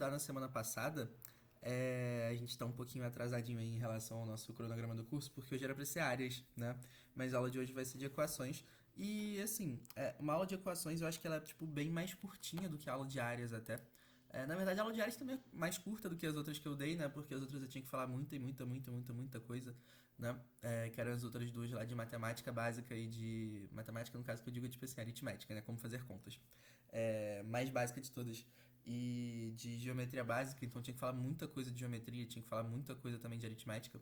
estudar na semana passada, a gente tá um pouquinho atrasadinho aí em relação ao nosso cronograma do curso, porque hoje era pra ser áreas, né? Mas a aula de hoje vai ser de equações. E, assim, uma aula de equações eu acho que ela é, tipo, bem mais curtinha do que a aula de áreas até. Na verdade, a aula de áreas também é mais curta do que as outras que eu dei, né? Porque as outras eu tinha que falar muita e muita coisa, né? Que eram as outras duas lá de matemática básica e de... Matemática, no caso, que eu digo, tipo assim, aritmética, né? Como fazer contas. Mais básica de todas. E de geometria básica, então tinha que falar muita coisa de geometria, tinha que falar muita coisa também de aritmética.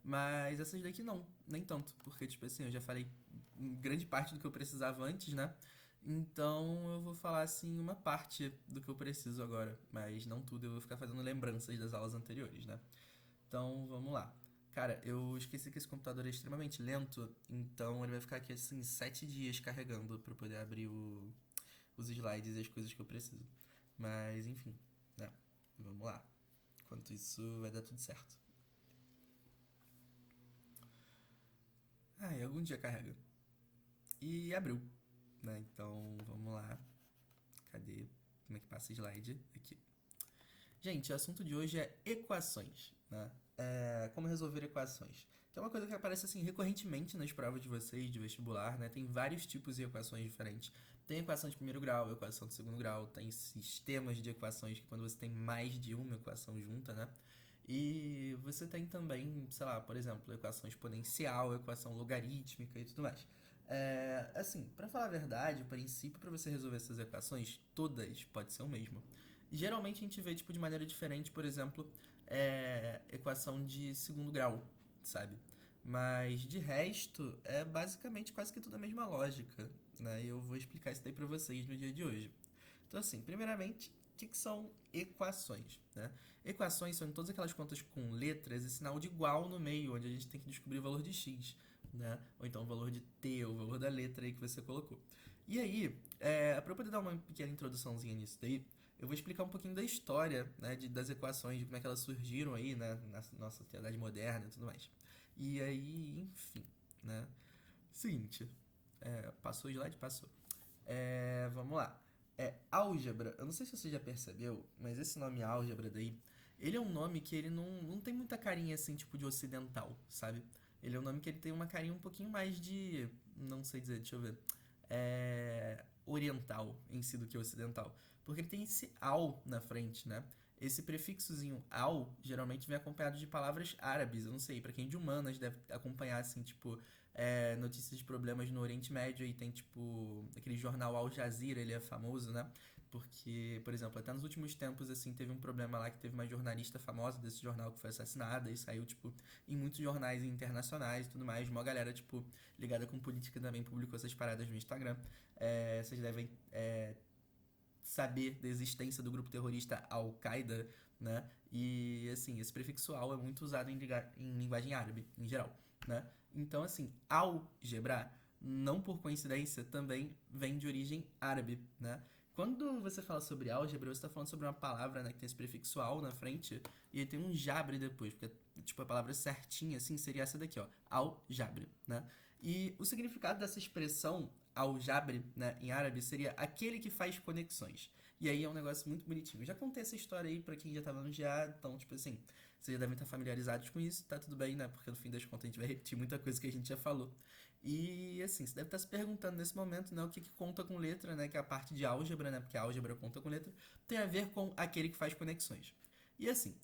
Mas essas daqui não, nem tanto, porque, tipo assim, eu já falei grande parte do que eu precisava antes, né? Então eu vou falar, assim, uma parte do que eu preciso agora, mas não tudo, eu vou ficar fazendo lembranças das aulas anteriores, né? Então vamos lá. Cara, eu esqueci que esse computador é extremamente lento, então ele vai ficar aqui, assim, 7 dias carregando pra eu poder abrir os slides e as coisas que eu preciso. Mas, enfim, né? Vamos lá. Enquanto isso, vai dar tudo certo. Algum dia carrega. E abriu, né? Então, vamos lá. Cadê? Como é que passa slide? Aqui. Gente, o assunto de hoje é equações, né? Como resolver equações. Que é uma coisa que aparece assim recorrentemente nas provas de vocês, de vestibular, né? Tem vários tipos de equações diferentes. Tem equação de primeiro grau, equação de segundo grau, tem sistemas de equações que quando você tem mais de uma equação junta, né? E você tem também, sei lá, por exemplo, equação exponencial, equação logarítmica e tudo mais. Assim, para falar a verdade, o princípio para você resolver essas equações, todas pode ser o mesmo. Geralmente a gente vê tipo de maneira diferente, por exemplo, equação de segundo grau, sabe? Mas de resto, é basicamente quase que tudo a mesma lógica, né? E eu vou explicar isso daí para vocês no dia de hoje. Então, assim, primeiramente, o que são equações, né? Equações são todas aquelas contas com letras e sinal de igual no meio, onde a gente tem que descobrir o valor de x, né? Ou então o valor de t, o valor da letra aí que você colocou. E aí, para eu poder dar uma pequena introduçãozinha nisso daí, eu vou explicar um pouquinho da história, né, das equações, de como é que elas surgiram aí, né, na nossa sociedade moderna e tudo mais. E aí, enfim, né? Seguinte, passou o slide? Passou. Vamos lá. Álgebra, eu não sei se você já percebeu, mas esse nome álgebra daí, ele é um nome que ele não tem muita carinha assim, tipo de ocidental, sabe? Ele é um nome que ele tem uma carinha um pouquinho mais de, não sei dizer, deixa eu ver, oriental em si do que ocidental. Porque ele tem esse al na frente, né? Esse prefixozinho al geralmente vem acompanhado de palavras árabes. Eu não sei, pra quem é de humanas deve acompanhar, assim, tipo, notícias de problemas no Oriente Médio e tem, tipo, aquele jornal Al Jazeera, ele é famoso, né? Porque, por exemplo, até nos últimos tempos, assim, teve um problema lá que teve uma jornalista famosa desse jornal que foi assassinada e saiu, tipo, em muitos jornais internacionais e tudo mais. Uma galera, tipo, ligada com política também publicou essas paradas no Instagram. Vocês devem saber da existência do grupo terrorista Al-Qaeda, né? E, assim, esse prefixo al é muito usado em linguagem árabe, em geral, né? Então, assim, álgebra, não por coincidência, também vem de origem árabe, né? Quando você fala sobre álgebra, você está falando sobre uma palavra, né, que tem esse prefixo al na frente e tem um jabre depois, porque, tipo, a palavra certinha, assim, seria essa daqui, ó, aljabre, né? E o significado dessa expressão aljabre, né, em árabe, seria aquele que faz conexões. E aí é um negócio muito bonitinho. Eu já contei essa história aí pra quem já tava no GA, então, tipo assim, vocês já devem estar familiarizados com isso, tá tudo bem, né? Porque no fim das contas a gente vai repetir muita coisa que a gente já falou. E assim, você deve estar se perguntando nesse momento, né, o que conta com letra, né? Que é a parte de álgebra, né? Porque a álgebra conta com letra, tem a ver com aquele que faz conexões. E assim,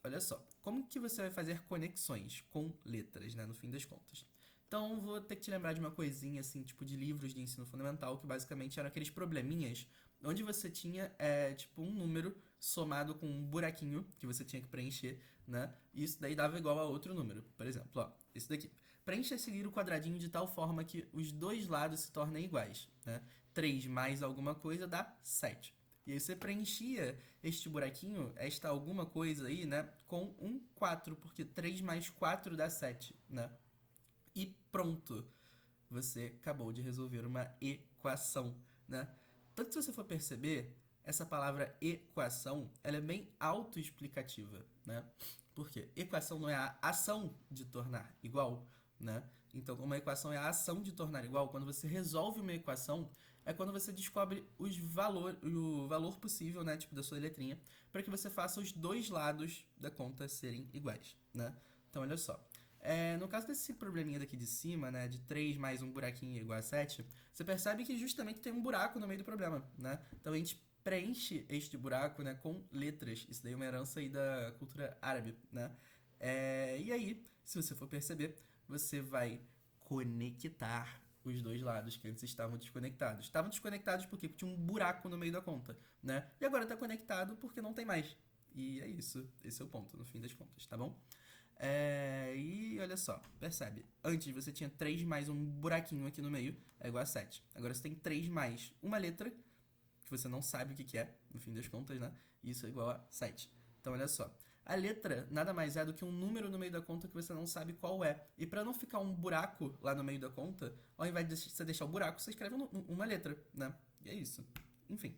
olha só, como que você vai fazer conexões com letras, né? No fim das contas. Então, vou ter que te lembrar de uma coisinha, assim, tipo de livros de ensino fundamental, que basicamente eram aqueles probleminhas onde você tinha, tipo, um número somado com um buraquinho que você tinha que preencher, né? E isso daí dava igual a outro número. Por exemplo, ó, esse daqui. Preencha a seguir o quadradinho de tal forma que os dois lados se tornem iguais, né? 3 mais alguma coisa dá 7. E aí você preenchia este buraquinho, esta alguma coisa aí, né, com um 4 porque 3 mais 4 dá 7, né? E pronto, você acabou de resolver uma equação, né? Tanto que se você for perceber, essa palavra equação, ela é bem autoexplicativa, né? Por quê? Equação não é a ação de tornar igual, né? Então, como a equação é a ação de tornar igual, quando você resolve uma equação, é quando você descobre o valor possível, né, tipo da sua letrinha, para que você faça os dois lados da conta serem iguais, né? Então, olha só. No caso desse probleminha daqui de cima, né, de 3 mais um buraquinho igual a 7, você percebe que justamente tem um buraco no meio do problema, né? Então, a gente preenche este buraco, né, com letras. Isso daí é uma herança aí da cultura árabe, né? E aí, se você for perceber, você vai conectar os dois lados que antes estavam desconectados. Estavam desconectados por quê? Porque tinha um buraco no meio da conta, né? E agora está conectado porque não tem mais. E é isso. Esse é o ponto, no fim das contas, tá bom? E olha só, percebe? Antes você tinha 3 mais um buraquinho aqui no meio, é igual a 7. Agora você tem 3 mais uma letra, que você não sabe o que que é, no fim das contas, né? E isso é igual a 7. Então olha só. A letra nada mais é do que um número no meio da conta que você não sabe qual é. E para não ficar um buraco lá no meio da conta, ao invés de você deixar o buraco, você escreve uma letra, né? E é isso. Enfim.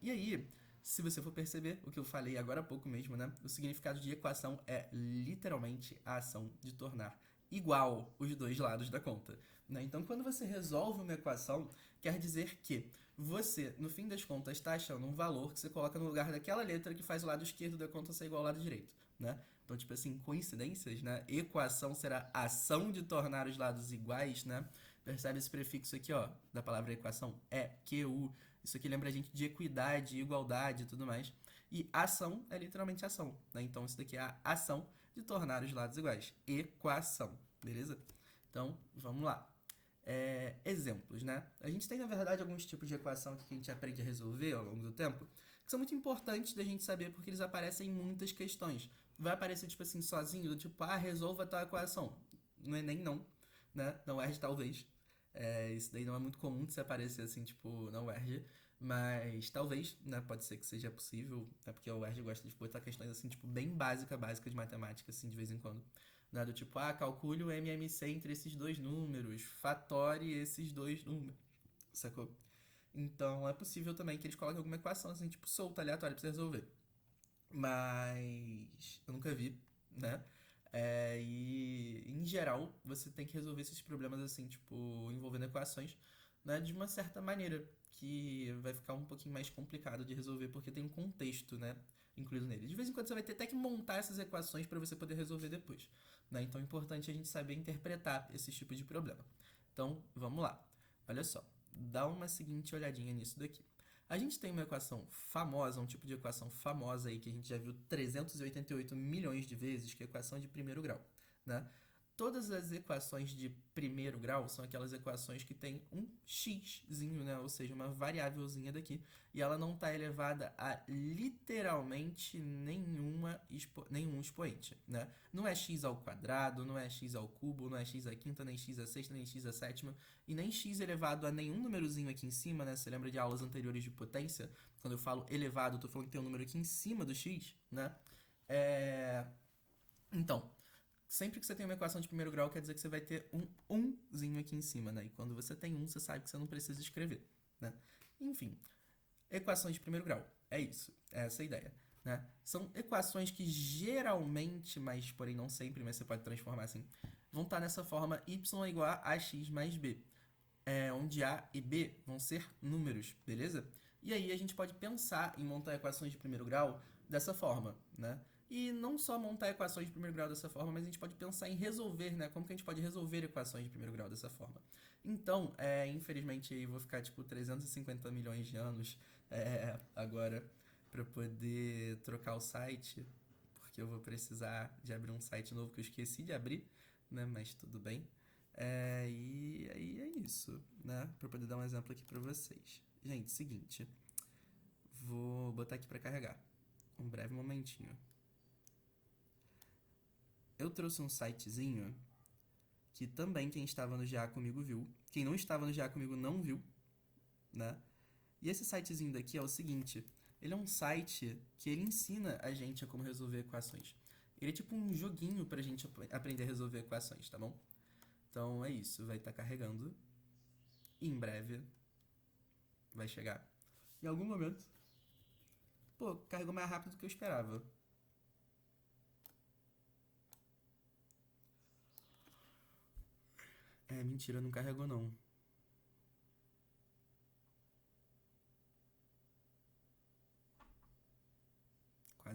E aí, se você for perceber o que eu falei agora há pouco mesmo, né? O significado de equação é literalmente a ação de tornar igual os dois lados da conta, né? Então, quando você resolve uma equação, quer dizer que você, no fim das contas, está achando um valor que você coloca no lugar daquela letra que faz o lado esquerdo da conta ser igual ao lado direito, né? Então, tipo assim, coincidências, né? Equação será ação de tornar os lados iguais, né? Percebe esse prefixo aqui, ó, da palavra equação? QU. Isso aqui lembra a gente de equidade, igualdade e tudo mais. E ação é literalmente ação, né? Então, isso daqui é a ação de tornar os lados iguais. Equação, beleza? Então, vamos lá. Exemplos, né? A gente tem, na verdade, alguns tipos de equação que a gente aprende a resolver ao longo do tempo, que são muito importantes da gente saber porque eles aparecem em muitas questões. Vai aparecer, tipo assim, sozinho, do tipo, resolva tal equação. No Enem, não, né? Não erre, talvez. Isso daí não é muito comum de se aparecer assim, tipo, não erre. Mas talvez, né? Pode ser que seja possível, né? Porque o UERJ gosta de botar questões assim, tipo, bem básica de matemática, assim, de vez em quando. Né? Do tipo, calcule o MMC entre esses dois números, fatore esses dois números, sacou? Então é possível também que eles coloquem alguma equação assim, tipo, solta, aleatória pra você resolver. Mas eu nunca vi, né? E em geral, você tem que resolver esses problemas assim, tipo, envolvendo equações, né, de uma certa maneira, que vai ficar um pouquinho mais complicado de resolver porque tem um contexto, né, incluído nele. De vez em quando você vai ter até que montar essas equações para você poder resolver depois, né? Então é importante a gente saber interpretar esses tipos de problema. Então, vamos lá. Olha só, dá uma seguinte olhadinha nisso daqui. A gente tem uma equação famosa, um tipo de equação famosa aí que a gente já viu 388 milhões de vezes, que é a equação de primeiro grau, né? Todas as equações de primeiro grau são aquelas equações que tem um xzinho, né? Ou seja, uma variávelzinha daqui, e ela não está elevada a literalmente nenhum expoente, né? Não é x ao quadrado, não é x ao cubo, não é x à quinta, nem x à sexta, nem x à sétima, e nem x elevado a nenhum númerozinho aqui em cima, né? Você lembra de aulas anteriores de potência? Quando eu falo elevado, eu tô falando que tem um número aqui em cima do x, né? Então, sempre que você tem uma equação de primeiro grau, quer dizer que você vai ter um umzinho aqui em cima, né? E quando você tem um, você sabe que você não precisa escrever, né? Enfim, equações de primeiro grau. É isso. É essa a ideia, né? São equações que geralmente, mas porém não sempre, mas você pode transformar assim, vão estar nessa forma y é igual a x mais b, onde a e b vão ser números, beleza? E aí a gente pode pensar em montar equações de primeiro grau dessa forma, né? E não só montar equações de primeiro grau dessa forma, mas a gente pode pensar em resolver, né? Como que a gente pode resolver equações de primeiro grau dessa forma. Então, infelizmente, eu vou ficar tipo 350 milhões de anos agora para poder trocar o site, porque eu vou precisar de abrir um site novo que eu esqueci de abrir, né? Mas tudo bem. E aí é isso, né? Para poder dar um exemplo aqui para vocês. Gente, seguinte, vou botar aqui para carregar. Um breve momentinho. Eu trouxe um sitezinho que também quem estava no GA comigo viu. Quem não estava no GA comigo não viu, né? E esse sitezinho daqui é o seguinte, ele é um site que ele ensina a gente a como resolver equações. Ele é tipo um joguinho pra gente aprender a resolver equações, tá bom? Então é isso, vai estar carregando. E em breve vai chegar. Em algum momento. Pô, carregou mais rápido do que eu esperava. Mentira, não carregou não.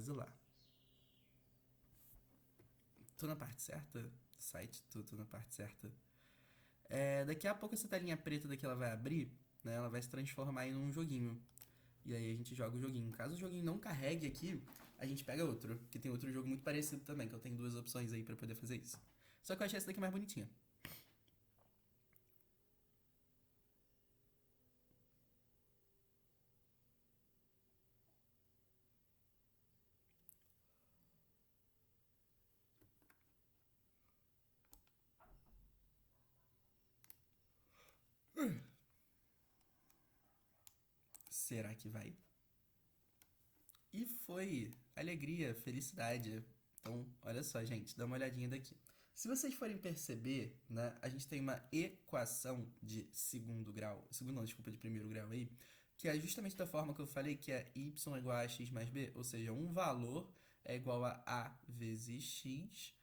quase lá. Tô na parte certa do site? Tô na parte certa. Daqui a pouco essa telinha preta daqui ela vai abrir, né? Ela vai se transformar em um joguinho. E aí a gente joga o joguinho. Caso o joguinho não carregue aqui, a gente pega outro. Que tem outro jogo muito parecido também, que eu tenho duas opções aí pra poder fazer isso. Só que eu achei essa daqui mais bonitinha. Será que vai? E foi alegria, felicidade. Então, olha só, gente, dá uma olhadinha daqui. Se vocês forem perceber, né, a gente tem uma equação de segundo grau, segundo não, desculpa, de primeiro grau aí, que é justamente da forma que eu falei, que é y igual a x mais b, ou seja, um valor é igual a vezes x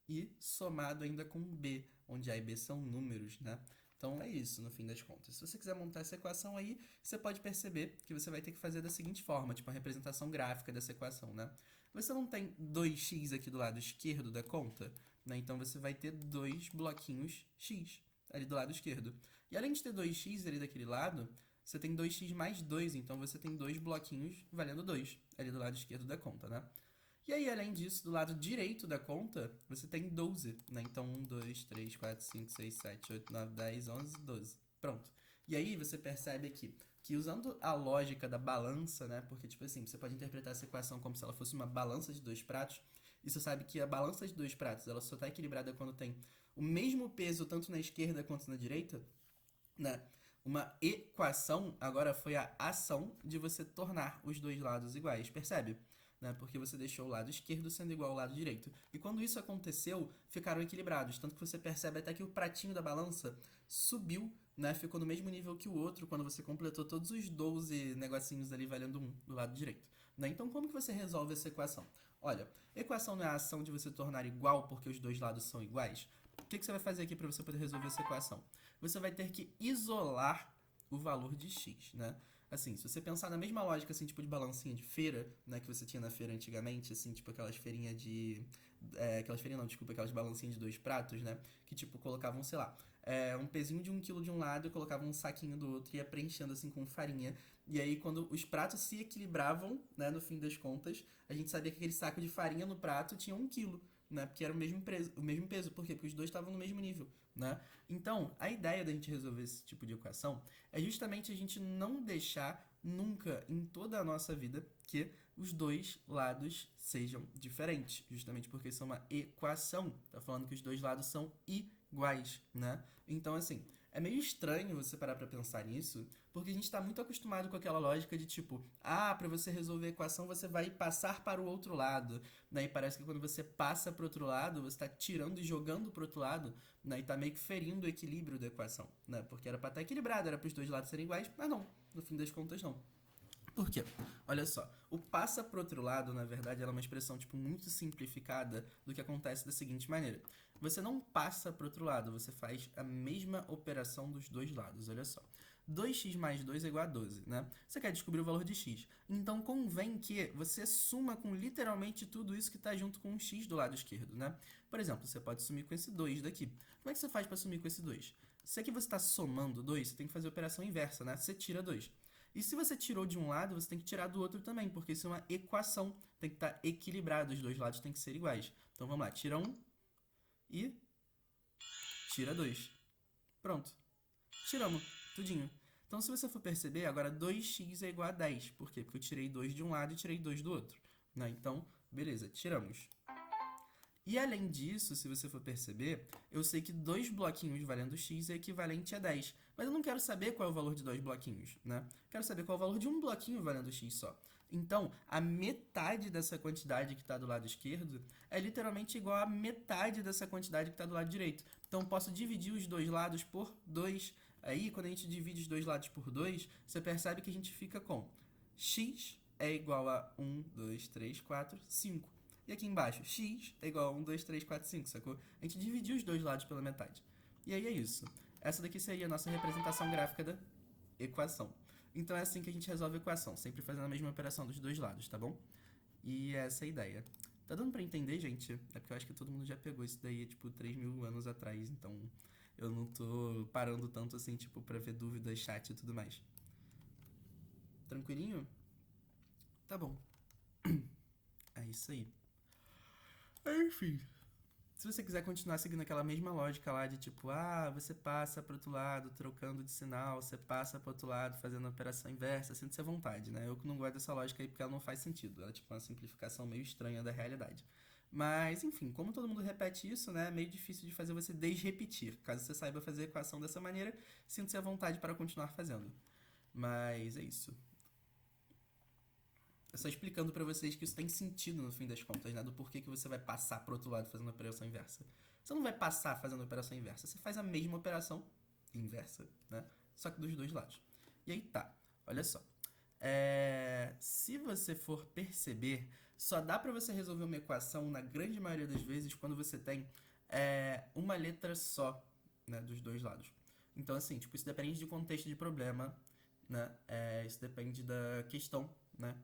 e somado ainda com b, onde a e b são números, né? Então é isso, no fim das contas. Se você quiser montar essa equação aí, você pode perceber que você vai ter que fazer da seguinte forma, tipo a representação gráfica dessa equação, né? Você não tem 2x aqui do lado esquerdo da conta, né? Então você vai ter dois bloquinhos x ali do lado esquerdo. E além de ter 2x ali daquele lado, você tem 2x mais 2, então você tem dois bloquinhos valendo 2 ali do lado esquerdo da conta, né? E aí, além disso, do lado direito da conta, você tem 12, né? Então, 1, 2, 3, 4, 5, 6, 7, 8, 9, 10, 11, 12. Pronto. E aí, você percebe aqui que usando a lógica da balança, né? Porque, tipo assim, você pode interpretar essa equação como se ela fosse uma balança de dois pratos. E você sabe que a balança de dois pratos, ela só está equilibrada quando tem o mesmo peso tanto na esquerda quanto na direita, né? Uma equação agora foi a ação de você tornar os dois lados iguais, percebe? Né? Porque você deixou o lado esquerdo sendo igual ao lado direito. E quando isso aconteceu, ficaram equilibrados. Tanto que você percebe até que o pratinho da balança subiu, né? Ficou no mesmo nível que o outro quando você completou todos os 12 negocinhos ali valendo 1 do lado direito. Né? Então, como que você resolve essa equação? Olha, equação não é a ação de você tornar igual porque os dois lados são iguais? O que você vai fazer aqui para você poder resolver essa equação? Você vai ter que isolar o valor de x, né? Assim, se você pensar na mesma lógica, assim, tipo de balancinha de feira, né, que você tinha na feira antigamente, assim, tipo aquelas feirinhas de... aquelas feirinhas não, desculpa, aquelas balancinhas de dois pratos, né, que tipo colocavam, sei lá, um pezinho de 1 quilo de um lado e colocavam um saquinho do outro e ia preenchendo assim com farinha. E aí quando os pratos se equilibravam, né, no fim das contas, a gente sabia que aquele saco de farinha no prato tinha 1 quilo. Né, porque era o mesmo peso. Por quê? Porque os dois estavam no mesmo nível. Né? Então, a ideia da gente resolver esse tipo de equação é justamente a gente não deixar nunca em toda a nossa vida que os dois lados sejam diferentes, justamente porque isso é uma equação, tá falando que os dois lados são iguais, né? Então, assim, é meio estranho você parar pra pensar nisso, porque a gente tá muito acostumado com aquela lógica de tipo, para você resolver a equação você vai passar para o outro lado, né? E parece que quando você passa para o outro lado, você está tirando e jogando para o outro lado, né? E tá meio que ferindo o equilíbrio da equação, né? Porque era para estar equilibrado, era para os dois lados serem iguais, mas não, no fim das contas não. Por quê? Olha só, o passa pro outro lado, na verdade, ela é uma expressão tipo muito simplificada do que acontece da seguinte maneira. Você não passa pro outro lado, você faz a mesma operação dos dois lados, olha só. 2x mais 2 é igual a 12, né? Você quer descobrir o valor de x. Então convém que você suma com literalmente tudo isso que está junto com o x do lado esquerdo, né? Por exemplo, você pode sumir com esse 2 daqui. Como é que você faz para sumir com esse 2? Se aqui você está somando 2, você tem que fazer a operação inversa, né? Você tira 2. E se você tirou de um lado, você tem que tirar do outro também, porque isso é uma equação. Tem que estar equilibrado, os dois lados têm que ser iguais. Então vamos lá, tira 1 e tira 2. Pronto. Tiramos, tudinho. Então, se você for perceber, agora 2x é igual a 10. Por quê? Porque eu tirei 2 de um lado e tirei 2 do outro. Né? Então, beleza, tiramos. E além disso, se você for perceber, eu sei que dois bloquinhos valendo x é equivalente a 10. Mas eu não quero saber qual é o valor de dois bloquinhos, né? Quero saber qual é o valor de um bloquinho valendo x só. Então, a metade dessa quantidade que está do lado esquerdo é literalmente igual à metade dessa quantidade que está do lado direito. Então, eu posso dividir os dois lados por 2. Aí, quando a gente divide os dois lados por 2, você percebe que a gente fica com x é igual a 1, 2, 3, 4, 5. E aqui embaixo, x é igual a 1, 2, 3, 4, 5, sacou? A gente dividiu os dois lados pela metade. E aí é isso. Essa daqui seria a nossa representação gráfica da equação. Então é assim que a gente resolve a equação, sempre fazendo a mesma operação dos dois lados, tá bom? E essa é a ideia. Tá dando pra entender, gente? É porque eu acho que todo mundo já pegou isso daí, tipo, 3.000 anos atrás, então eu não tô parando tanto assim, tipo, pra ver dúvidas, chat e tudo mais. Tranquilinho? Tá bom. É isso aí. Enfim. Se você quiser continuar seguindo aquela mesma lógica lá de tipo, você passa pro outro lado trocando de sinal, você passa pro outro lado fazendo a operação inversa, sinta-se à vontade, né? Eu que não gosto dessa lógica aí porque ela não faz sentido. Ela é tipo uma simplificação meio estranha da realidade. Mas, enfim, como todo mundo repete isso, né? É meio difícil de fazer você desrepetir. Caso você saiba fazer a equação dessa maneira, sinta-se à vontade para continuar fazendo. Mas é isso. É só explicando pra vocês que isso tem sentido no fim das contas, né? Do porquê que você vai passar pro outro lado fazendo a operação inversa. Você não vai passar fazendo a operação inversa, você faz a mesma operação inversa, né? Só que dos dois lados. E aí tá, olha só. Se você for perceber, só dá pra você resolver uma equação na grande maioria das vezes quando você tem uma letra só, né, dos dois lados. Então, assim, tipo, isso depende do contexto de problema, né? Isso depende da questão, né?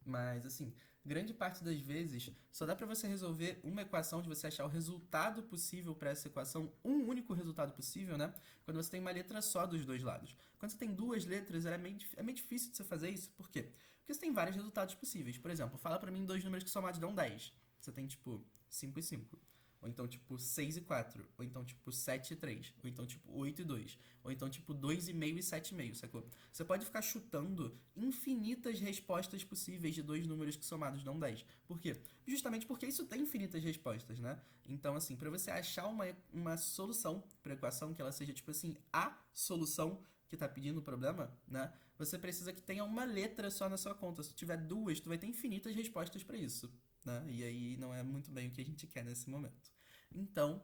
Mas, assim, grande parte das vezes só dá pra você resolver uma equação de você achar o resultado possível pra essa equação, um único resultado possível, né? Quando você tem uma letra só dos dois lados. Quando você tem duas letras, é meio difícil de você fazer isso. Por quê? Porque você tem vários resultados possíveis. Por exemplo, fala pra mim dois números que somados dão 10. Você tem, tipo, 5 e 5. Ou então, tipo, 6 e 4. Ou então, tipo, 7 e 3. Ou então, tipo, 8 e 2. Ou então, tipo, 2,5 e 7,5, sacou? Você pode ficar chutando infinitas respostas possíveis de dois números que somados dão 10. Por quê? Justamente porque isso tem infinitas respostas, né? Então, assim, para você achar uma solução para a equação, que ela seja, tipo assim, a solução que tá pedindo o problema, né? Você precisa que tenha uma letra só na sua conta. Se tiver duas, tu vai ter infinitas respostas para isso, né? E aí não é muito bem o que a gente quer nesse momento. Então,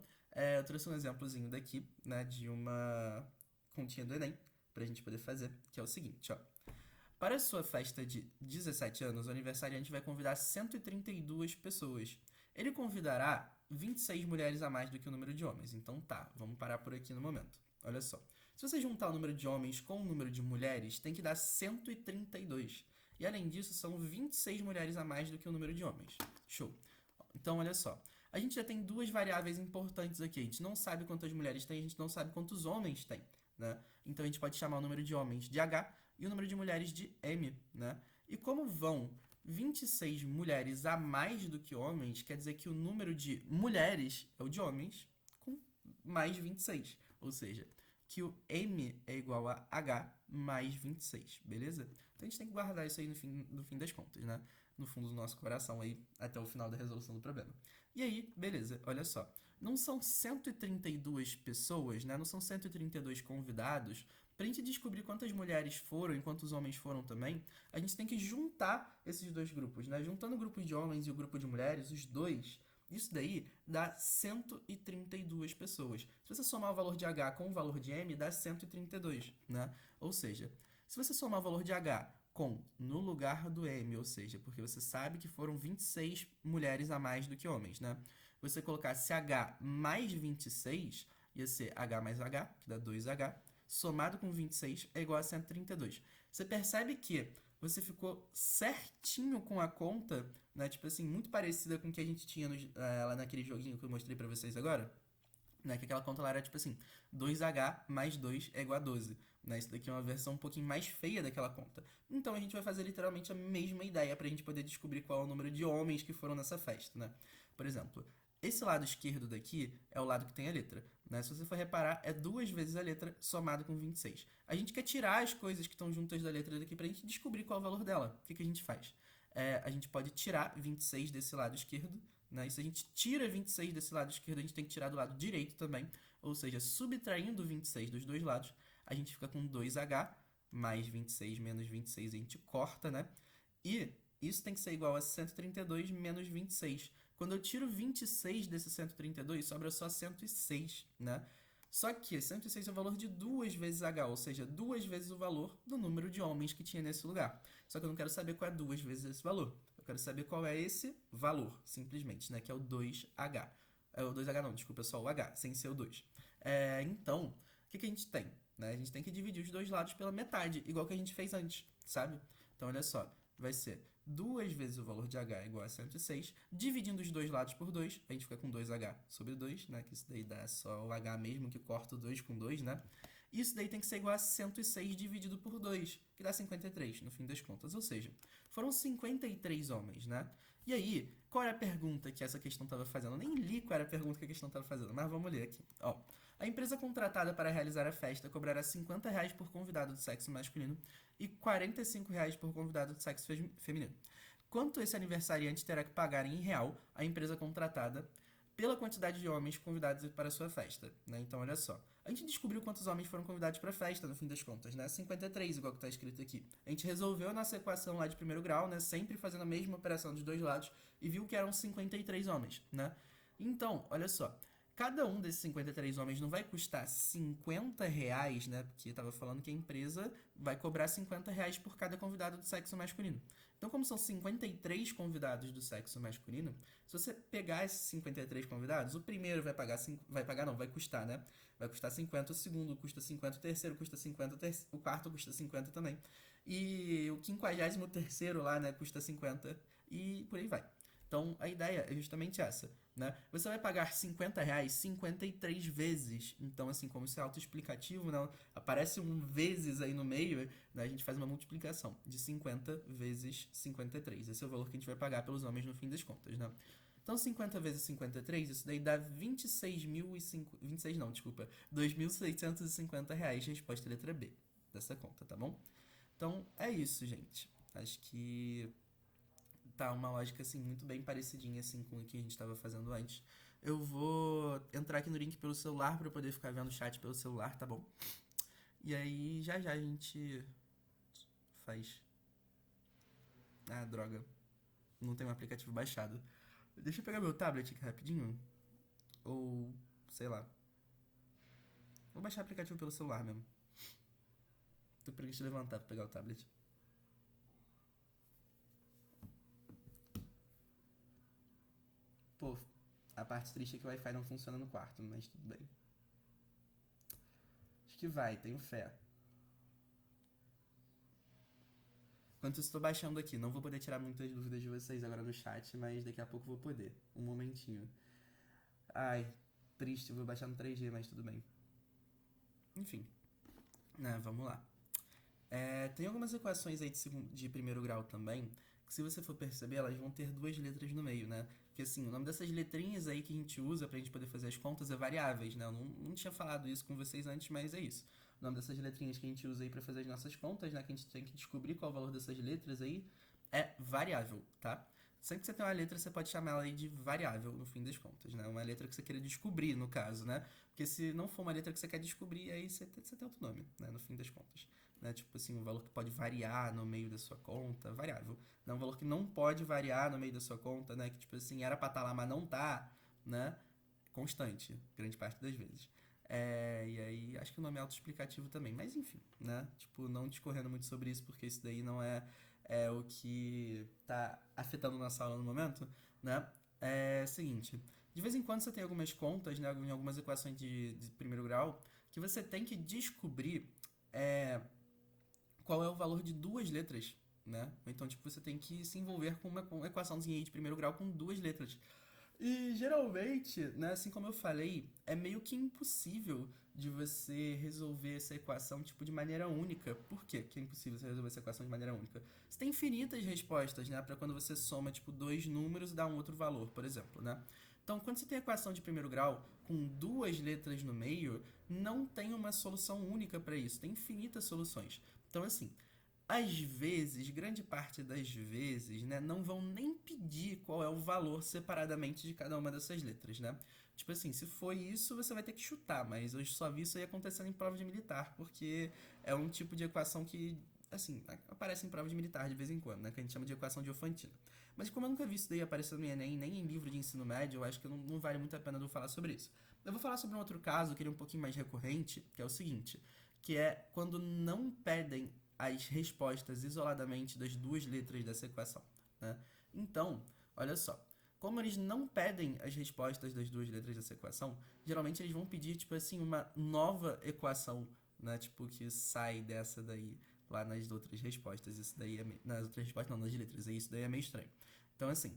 eu trouxe um exemplozinho daqui, né, de uma continha do Enem, pra gente poder fazer, que é o seguinte, ó. Para a sua festa de 17 anos, o aniversariante vai convidar 132 pessoas. Ele convidará 26 mulheres a mais do que o número de homens. Então tá, vamos parar por aqui no momento. Olha só. Se você juntar o número de homens com o número de mulheres, tem que dar 132. E além disso, são 26 mulheres a mais do que o número de homens. Show. Então, olha só. A gente já tem duas variáveis importantes aqui. A gente não sabe quantas mulheres tem, a gente não sabe quantos homens tem, né? Então a gente pode chamar o número de homens de H e o número de mulheres de M, né? E como vão 26 mulheres a mais do que homens, quer dizer que o número de mulheres é o de homens com mais 26. Ou seja, que o M é igual a H mais 26, beleza? Então a gente tem que guardar isso aí no fim das contas, né? No fundo do nosso coração aí, até o final da resolução do problema. E aí, beleza, olha só. Não são 132 pessoas, né? Não são 132 convidados. Pra gente descobrir quantas mulheres foram e quantos homens foram também, a gente tem que juntar esses dois grupos, né? Juntando o grupo de homens e o grupo de mulheres, os dois, isso daí dá 132 pessoas. Se você somar o valor de H com o valor de M, dá 132, né? Ou seja, se você somar o valor de H com no lugar do M, ou seja, porque você sabe que foram 26 mulheres a mais do que homens, né? Você colocasse H mais 26, ia ser H mais H, que dá 2H, somado com 26 é igual a 132. Você percebe que você ficou certinho com a conta, né? Tipo assim, muito parecida com o que a gente tinha lá naquele joguinho que eu mostrei pra vocês agora, né? Que aquela conta lá era tipo assim, 2H mais 2 é igual a 12. Né? Isso daqui é uma versão um pouquinho mais feia daquela conta. Então a gente vai fazer literalmente a mesma ideia pra gente poder descobrir qual é o número de homens que foram nessa festa, né? Por exemplo, esse lado esquerdo daqui é o lado que tem a letra, né? Se você for reparar, é duas vezes a letra somado com 26. A gente quer tirar as coisas que estão juntas da letra daqui pra gente descobrir qual é o valor dela. O que a gente faz? A gente pode tirar 26 desse lado esquerdo, né? E se a gente tira 26 desse lado esquerdo, a gente tem que tirar do lado direito também. Ou seja, subtraindo 26 dos dois lados, a gente fica com 2H mais 26 menos 26, a gente corta, né? E isso tem que ser igual a 132 menos 26. Quando eu tiro 26 desse 132, sobra só 106, né? Só que 106 é o valor de duas vezes H, ou seja, duas vezes o valor do número de homens que tinha nesse lugar. Só que eu não quero saber qual é duas vezes esse valor. Eu quero saber qual é esse valor, simplesmente, né? Que é o 2H. É o 2H não, desculpa, é só o H, sem ser o 2. Então, o que a gente tem? Né? A gente tem que dividir os dois lados pela metade, igual que a gente fez antes, sabe? Então, olha só, vai ser 2 vezes o valor de h é igual a 106, dividindo os dois lados por 2, a gente fica com 2h sobre 2, né? Que isso daí dá só o h mesmo, que corta o 2 com 2, né? Isso daí tem que ser igual a 106 dividido por 2, que dá 53, no fim das contas. Ou seja, foram 53 homens, né? E aí, qual era a pergunta que essa questão estava fazendo? Eu nem li qual era a pergunta que a questão estava fazendo, mas vamos ler aqui. Ó, a empresa contratada para realizar a festa cobrará R$ 50 por convidado do sexo masculino e R$ 45 por convidado do sexo feminino. Quanto esse aniversariante terá que pagar em real à empresa contratada pela quantidade de homens convidados para a sua festa, né? Então, olha só. A gente descobriu quantos homens foram convidados para a festa, no fim das contas, né? 53, igual que está escrito aqui. A gente resolveu a nossa equação lá de primeiro grau, né? Sempre fazendo a mesma operação dos dois lados e viu que eram 53 homens, né? Então, olha só. Cada um desses 53 homens não vai custar R$ 50, né? Porque estava falando que a empresa vai cobrar R$ 50 por cada convidado do sexo masculino. Então, como são 53 convidados do sexo masculino, se você pegar esses 53 convidados, o primeiro vai custar, né? Vai custar 50, o segundo custa 50, o terceiro custa 50, o quarto custa 50 também. E o 53º lá, né, custa 50 e por aí vai. Então, a ideia é justamente essa, né? Você vai pagar R$ 50 53 vezes. Então, assim, como isso é autoexplicativo, né? Aparece um vezes aí no meio, né? A gente faz uma multiplicação de 50 vezes 53. Esse é o valor que a gente vai pagar pelos homens no fim das contas, né? Então, 50 vezes 53, isso daí dá 26 não, desculpa, R$ 2.650, resposta letra B dessa conta, tá bom? Então, é isso, gente. Acho que tá uma lógica, assim, muito bem parecidinha, assim, com o que a gente estava fazendo antes. Eu vou entrar aqui no link pelo celular para poder ficar vendo o chat pelo celular, tá bom? E aí, já já a gente faz... Ah, droga. Não tem um aplicativo baixado. Deixa eu pegar meu tablet aqui rapidinho. Ou, sei lá. Vou baixar o aplicativo pelo celular mesmo. Tô preguiça de levantar pra pegar o tablet. Pô, a parte triste é que o Wi-Fi não funciona no quarto, mas tudo bem. Acho que vai, tenho fé. Enquanto eu estou baixando aqui, não vou poder tirar muitas dúvidas de vocês agora no chat, mas daqui a pouco vou poder. Um momentinho. Ai, triste, eu vou baixar no 3G, mas tudo bem. Enfim, né, vamos lá. Tem algumas equações aí de primeiro grau também, que se você for perceber, elas vão ter duas letras no meio, né? Porque assim, o nome dessas letrinhas aí que a gente usa pra gente poder fazer as contas é variáveis, né? Eu não tinha falado isso com vocês antes, mas é isso. O nome dessas letrinhas que a gente usa aí pra fazer as nossas contas, né? Que a gente tem que descobrir qual é o valor dessas letras aí, é variável, tá? Sempre que você tem uma letra, você pode chamar ela aí de variável, no fim das contas, né? Uma letra que você queira descobrir, no caso, né? Porque se não for uma letra que você quer descobrir, aí você tem outro nome, né? No fim das contas. Né? Tipo assim, um valor que pode variar no meio da sua conta, variável. Né? Um valor que não pode variar no meio da sua conta, né? Que tipo assim, era pra estar lá, mas não tá, né? Constante, grande parte das vezes. E aí, acho que o nome é autoexplicativo também. Mas enfim, né? Tipo, não discorrendo muito sobre isso, porque isso daí não é o que tá afetando nossa aula no momento, né? É o seguinte, de vez em quando você tem algumas contas, né? Em algumas equações de primeiro grau, que você tem que descobrir qual é o valor de duas letras, né? Então, tipo, você tem que se envolver com uma equaçãozinha aí de primeiro grau com duas letras. E geralmente, né, assim como eu falei, é meio que impossível de você resolver essa equação tipo de maneira única. Por quê que é impossível você resolver essa equação de maneira única? Você tem infinitas respostas, né, para quando você soma tipo dois números e dá um outro valor, por exemplo, né? Então, quando você tem equação de primeiro grau com duas letras no meio, não tem uma solução única para isso, tem infinitas soluções. Então, assim, às vezes, grande parte das vezes, né, não vão nem pedir qual é o valor separadamente de cada uma dessas letras, né? Tipo assim, se for isso, você vai ter que chutar, mas eu só vi isso aí acontecendo em prova de militar, porque é um tipo de equação que, assim, aparece em prova de militar de vez em quando, né? Que a gente chama de equação Diofantina. Mas como eu nunca vi isso daí aparecendo no Enem, nem em livro de ensino médio, eu acho que não vale muito a pena eu falar sobre isso. Eu vou falar sobre um outro caso, que ele é um pouquinho mais recorrente, que é o seguinte, que é quando não pedem as respostas isoladamente das duas letras dessa equação, né? Então, olha só, como eles não pedem as respostas das duas letras dessa equação, geralmente eles vão pedir, tipo assim, uma nova equação, né? Tipo, que sai dessa daí, lá nas outras respostas. Isso daí nas outras respostas não, nas letras. E isso daí é meio estranho. Então, assim,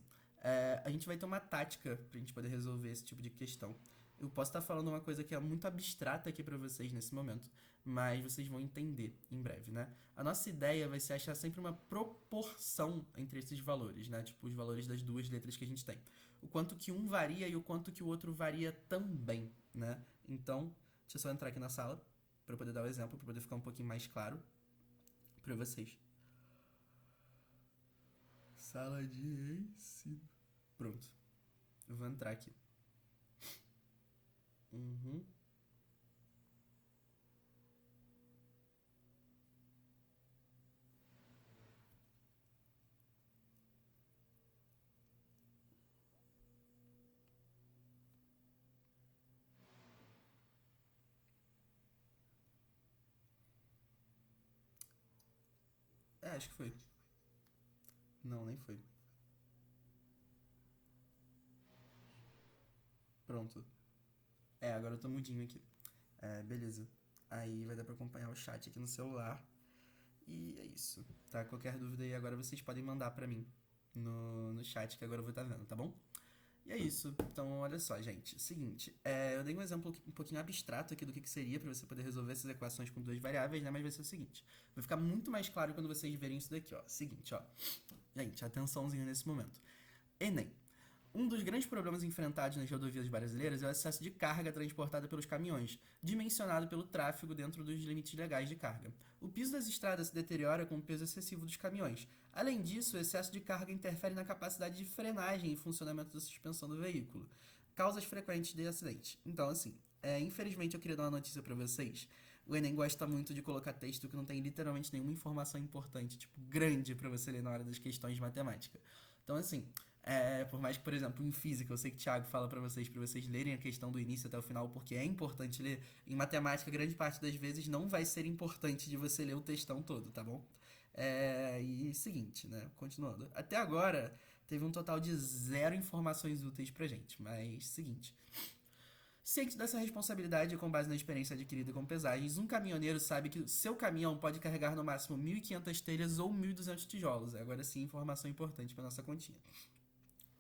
a gente vai ter uma tática pra gente poder resolver esse tipo de questão. Eu posso estar falando uma coisa que é muito abstrata aqui pra vocês nesse momento, mas vocês vão entender em breve, né? A nossa ideia vai ser achar sempre uma proporção entre esses valores, né? Tipo, os valores das duas letras que a gente tem. O quanto que um varia e o quanto que o outro varia também, né? Então, deixa eu só entrar aqui na sala para poder dar o exemplo, para poder ficar um pouquinho mais claro para vocês. Sala de ensino. Pronto. Eu vou entrar aqui. Uhum. Acho que foi. Não, nem foi. Pronto. Agora eu tô mudinho aqui. Beleza. Aí vai dar pra acompanhar o chat aqui no celular. E é isso, tá? Qualquer dúvida aí agora vocês podem mandar pra mim no chat que agora eu vou estar vendo, tá bom? E é isso. Então, olha só, gente. Seguinte, eu dei um exemplo um pouquinho abstrato aqui do que seria para você poder resolver essas equações com duas variáveis, né? Mas vai ser o seguinte. Vai ficar muito mais claro quando vocês verem isso daqui, ó. Seguinte, ó. Gente, atençãozinha nesse momento. Enem. Um dos grandes problemas enfrentados nas rodovias brasileiras é o excesso de carga transportada pelos caminhões, dimensionado pelo tráfego dentro dos limites legais de carga. O piso das estradas se deteriora com o peso excessivo dos caminhões. Além disso, o excesso de carga interfere na capacidade de frenagem e funcionamento da suspensão do veículo. Causas frequentes de acidentes. Então, assim, infelizmente eu queria dar uma notícia para vocês. O Enem gosta muito de colocar texto que não tem literalmente nenhuma informação importante, tipo, grande para você ler na hora das questões de matemática. Então, assim, por mais que, por exemplo, em física, eu sei que o Thiago fala para vocês lerem a questão do início até o final, porque é importante ler. Em matemática, grande parte das vezes não vai ser importante de você ler o textão todo, tá bom? E seguinte, né? Continuando. Até agora, teve um total de 0 informações úteis pra gente, mas seguinte. Ciente dessa responsabilidade e com base na experiência adquirida com pesagens, um caminhoneiro sabe que seu caminhão pode carregar no máximo 1.500 telhas ou 1.200 tijolos. Agora sim, informação importante para nossa continha.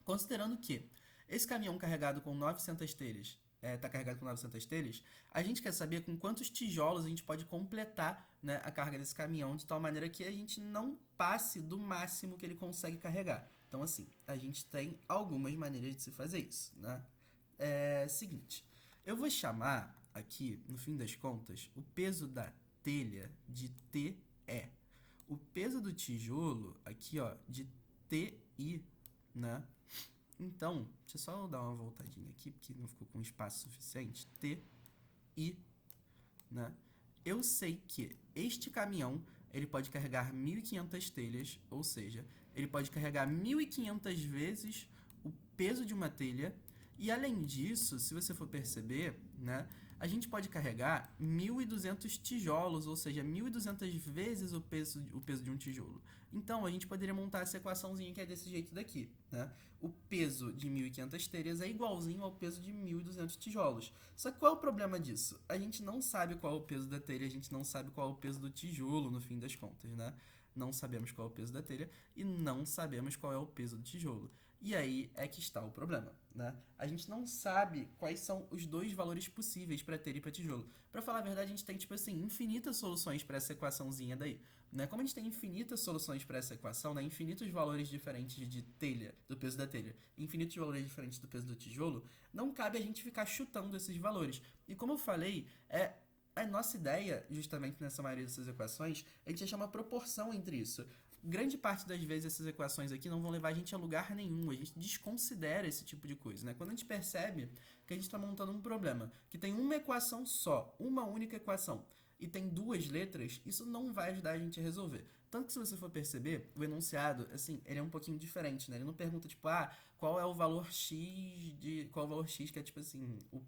Considerando que esse caminhão carregado com 900 telhas está carregado com 900 telhas, a gente quer saber com quantos tijolos a gente pode completar, né, a carga desse caminhão de tal maneira que a gente não passe do máximo que ele consegue carregar. Então, assim, a gente tem algumas maneiras de se fazer isso, né? Seguinte, eu vou chamar aqui, no fim das contas, o peso da telha de TE. O peso do tijolo aqui, ó, de TI, né? Então, deixa eu só dar uma voltadinha aqui, porque não ficou com espaço suficiente. TI, né? Eu sei que este caminhão, ele pode carregar 1.500 telhas, ou seja, ele pode carregar 1.500 vezes o peso de uma telha. E além disso, se você for perceber, né, a gente pode carregar 1.200 tijolos, ou seja, 1.200 vezes o peso de um tijolo. Então, a gente poderia montar essa equaçãozinha que é desse jeito daqui, né? O peso de 1.500 telhas é igualzinho ao peso de 1.200 tijolos. Só que qual é o problema disso? A gente não sabe qual é o peso da telha, a gente não sabe qual é o peso do tijolo, no fim das contas, né? Não sabemos qual é o peso da telha e não sabemos qual é o peso do tijolo. E aí é que está o problema, né? A gente não sabe quais são os dois valores possíveis para telha e para tijolo. Para falar a verdade, a gente tem, tipo assim, infinitas soluções para essa equaçãozinha daí, né? Como a gente tem infinitas soluções para essa equação, né? Infinitos valores diferentes de telha, do peso da telha, infinitos valores diferentes do peso do tijolo, não cabe a gente ficar chutando esses valores. E como eu falei, a nossa ideia, justamente nessa maioria dessas equações, é a gente achar uma proporção entre isso. Grande parte das vezes essas equações aqui não vão levar a gente a lugar nenhum, a gente desconsidera esse tipo de coisa, né? Quando a gente percebe que a gente está montando um problema que tem uma equação só, uma única equação, e tem duas letras, isso não vai ajudar a gente a resolver. Tanto que se você for perceber, o enunciado, assim, ele é um pouquinho diferente, né? Ele não pergunta, tipo, qual é o valor qual é o valor X, que é, tipo assim, o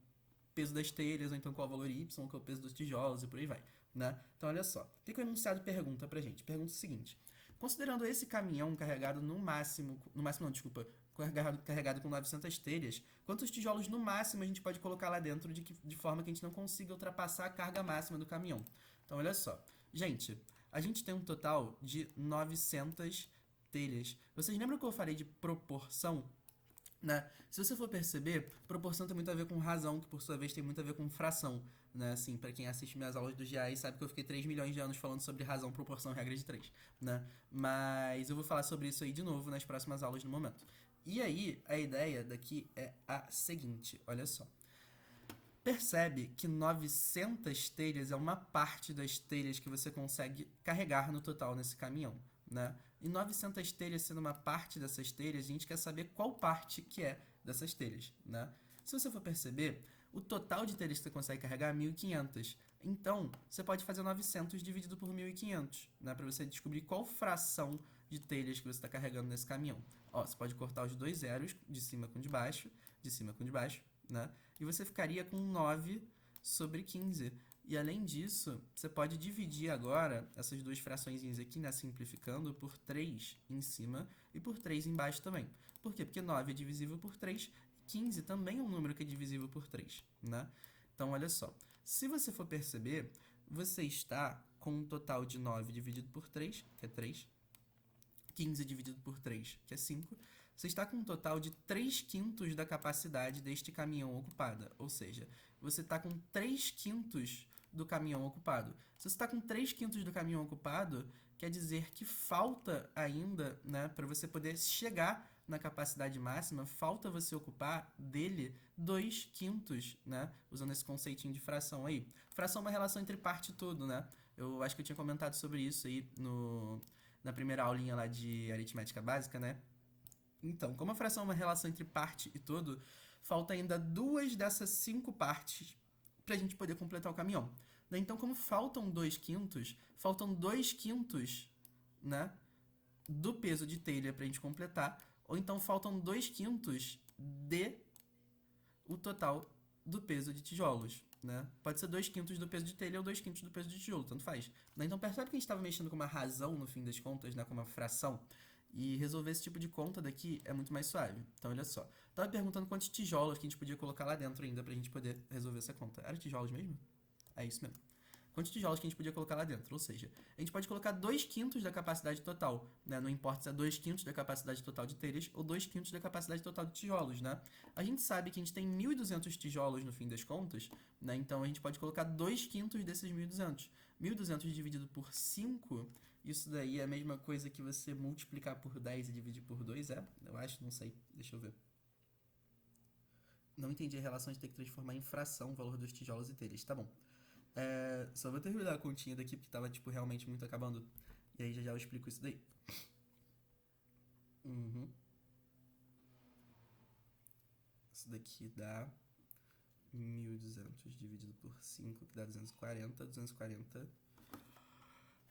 peso das telhas, ou então qual é o valor Y, que é o peso dos tijolos, e por aí vai, né? Então, olha só. O que o enunciado pergunta pra gente? Pergunta o seguinte: considerando esse caminhão carregado carregado com 900 telhas, quantos tijolos no máximo a gente pode colocar lá dentro de forma que a gente não consiga ultrapassar a carga máxima do caminhão? Então, olha só. Gente, a gente tem um total de 900 telhas. Vocês lembram que eu falei de proporção? Né? Se você for perceber, proporção tem muito a ver com razão, que por sua vez tem muito a ver com fração. Né? Assim, para quem assiste minhas aulas do GA sabe que eu fiquei 3 milhões de anos falando sobre razão, proporção, regra de 3. Né? Mas eu vou falar sobre isso aí de novo nas próximas aulas no momento. E aí, a ideia daqui é a seguinte, olha só. Percebe que 900 telhas é uma parte das telhas que você consegue carregar no total nesse caminhão, né? E 900 telhas sendo uma parte dessas telhas, a gente quer saber qual parte que é dessas telhas, né? Se você for perceber, o total de telhas que você consegue carregar é 1.500. Então, você pode fazer 900 dividido por 1.500, né? Para você descobrir qual fração de telhas que você está carregando nesse caminhão. Ó, você pode cortar os dois zeros, de cima com de baixo, né? E você ficaria com 9 sobre 15. E além disso, você pode dividir agora essas duas fraçõezinhas aqui, né, simplificando, por 3 em cima e por 3 embaixo também. Por quê? Porque 9 é divisível por 3, 15 também é um número que é divisível por 3, né? Então, olha só. Se você for perceber, você está com um total de 9 dividido por 3, que é 3, 15 dividido por 3, que é 5, você está com um total de 3/5 da capacidade deste caminhão ocupada. Ou seja, você está com 3/5 do caminhão ocupado. Se você está com 3/5 do caminhão ocupado, quer dizer que falta ainda, né, para você poder chegar na capacidade máxima, falta você ocupar dele 2/5, né? Usando esse conceitinho de fração aí. Fração é uma relação entre parte e todo, né? Eu acho que eu tinha comentado sobre isso aí na primeira aulinha lá de aritmética básica, né? Então, como a fração é uma relação entre parte e todo, falta ainda 2 dessas 5 partes para a gente poder completar o caminhão. Então, como faltam 2/5, faltam 2/5, né, do peso de telha para a gente completar, ou então faltam 2/5 de o total do peso de tijolos. Né? Pode ser 2/5 do peso de telha ou 2/5 do peso de tijolo, tanto faz. Então, percebe que a gente estava mexendo com uma razão, no fim das contas, né, com uma fração? E resolver esse tipo de conta daqui é muito mais suave. Então, olha só. Tava perguntando quantos tijolos que a gente podia colocar lá dentro ainda pra gente poder resolver essa conta. Era tijolos mesmo? É isso mesmo. Quantos tijolos que a gente podia colocar lá dentro? Ou seja, a gente pode colocar 2/5 da capacidade total, né? Não importa se é 2/5 da capacidade total de telhas ou 2/5 da capacidade total de tijolos, né? A gente sabe que a gente tem 1.200 tijolos no fim das contas, né? Então a gente pode colocar 2/5 desses 1.200. 1.200 dividido por 5, isso daí é a mesma coisa que você multiplicar por 10 e dividir por 2, é? Eu acho, não sei. Deixa eu ver. Não entendi a relação de ter que transformar em fração o valor dos tijolos e telhas. Tá bom. Só vou terminar a continha daqui, porque tava, tipo, realmente muito acabando. E aí já eu explico isso daí. Isso daqui dá 1.200 dividido por 5, que dá 240. 240.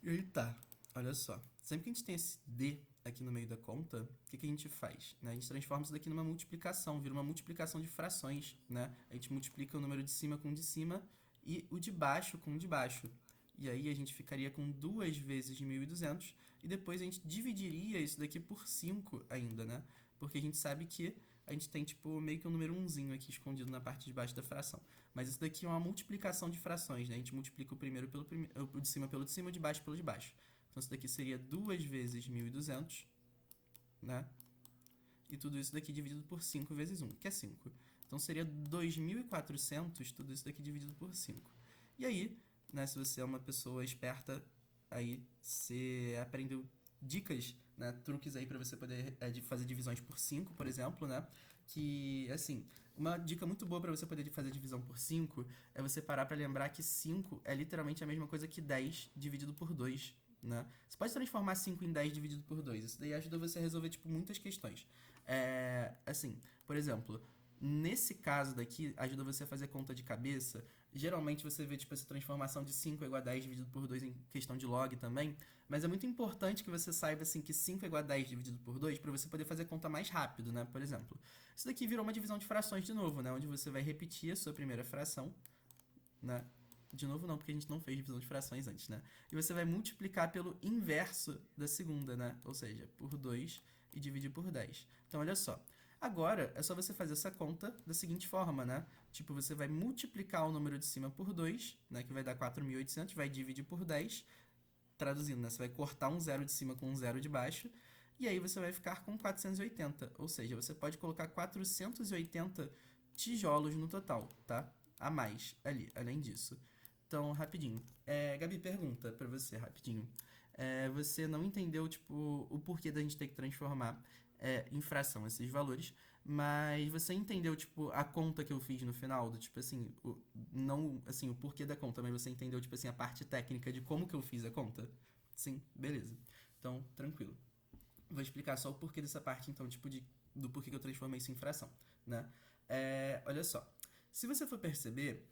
E aí tá. Olha só. Sempre que a gente tem esse D aqui no meio da conta, o que a gente faz? Né? A gente transforma isso daqui numa multiplicação, vira uma multiplicação de frações, né? A gente multiplica o número de cima com o de cima e o de baixo com o de baixo. E aí a gente ficaria com 2 vezes 1.200 e depois a gente dividiria isso daqui por 5 ainda, né? Porque a gente sabe que a gente tem, tipo, meio que um número 1zinho aqui escondido na parte de baixo da fração. Mas isso daqui é uma multiplicação de frações, né? A gente multiplica o primeiro pelo o de cima pelo de cima, o de baixo pelo de baixo. Então isso daqui seria 2 vezes 1.200, né? E tudo isso daqui dividido por 5 vezes 1, que é 5. Então seria 2.400, tudo isso daqui dividido por 5. E aí, né, se você é uma pessoa esperta, aí você aprendeu dicas, né, truques aí para você poder fazer divisões por 5, por exemplo, né? Que, assim, uma dica muito boa para você poder fazer divisão por 5 é você parar para lembrar que 5 é literalmente a mesma coisa que 10 dividido por 2, né? Você pode transformar 5 em 10 dividido por 2. Isso daí ajuda você a resolver, tipo, muitas questões. Assim, por exemplo, nesse caso daqui, ajuda você a fazer conta de cabeça. Geralmente você vê, tipo, essa transformação de 5 é igual a 10 dividido por 2 em questão de log também. Mas é muito importante que você saiba, assim, que 5 é igual a 10 dividido por 2 para você poder fazer conta mais rápido, né? Por exemplo, isso daqui virou uma divisão de frações de novo, né? Onde você vai repetir a sua primeira fração, né? De novo não, porque a gente não fez divisão de frações antes, né? E você vai multiplicar pelo inverso da segunda, né? Ou seja, por 2 e dividir por 10. Então, olha só. Agora, é só você fazer essa conta da seguinte forma, né? Tipo, você vai multiplicar o número de cima por 2, né? Que vai dar 4.800, vai dividir por 10. traduzindo, né? Você vai cortar um zero de cima com um zero de baixo, e aí você vai ficar com 480. Ou seja, você pode colocar 480 tijolos no total, tá? A mais ali, além disso. Então, rapidinho. Gabi, pergunta pra você, rapidinho. Você não entendeu, tipo, o porquê da gente ter que transformar em fração esses valores, mas você entendeu, tipo, a conta que eu fiz no final, do tipo assim, não, assim, o porquê da conta, mas você entendeu, tipo assim, a parte técnica de como que eu fiz a conta? Sim, beleza. Então, tranquilo. Vou explicar só o porquê dessa parte, então, tipo, do porquê que eu transformei isso em fração, né? Olha só. Se você for perceber,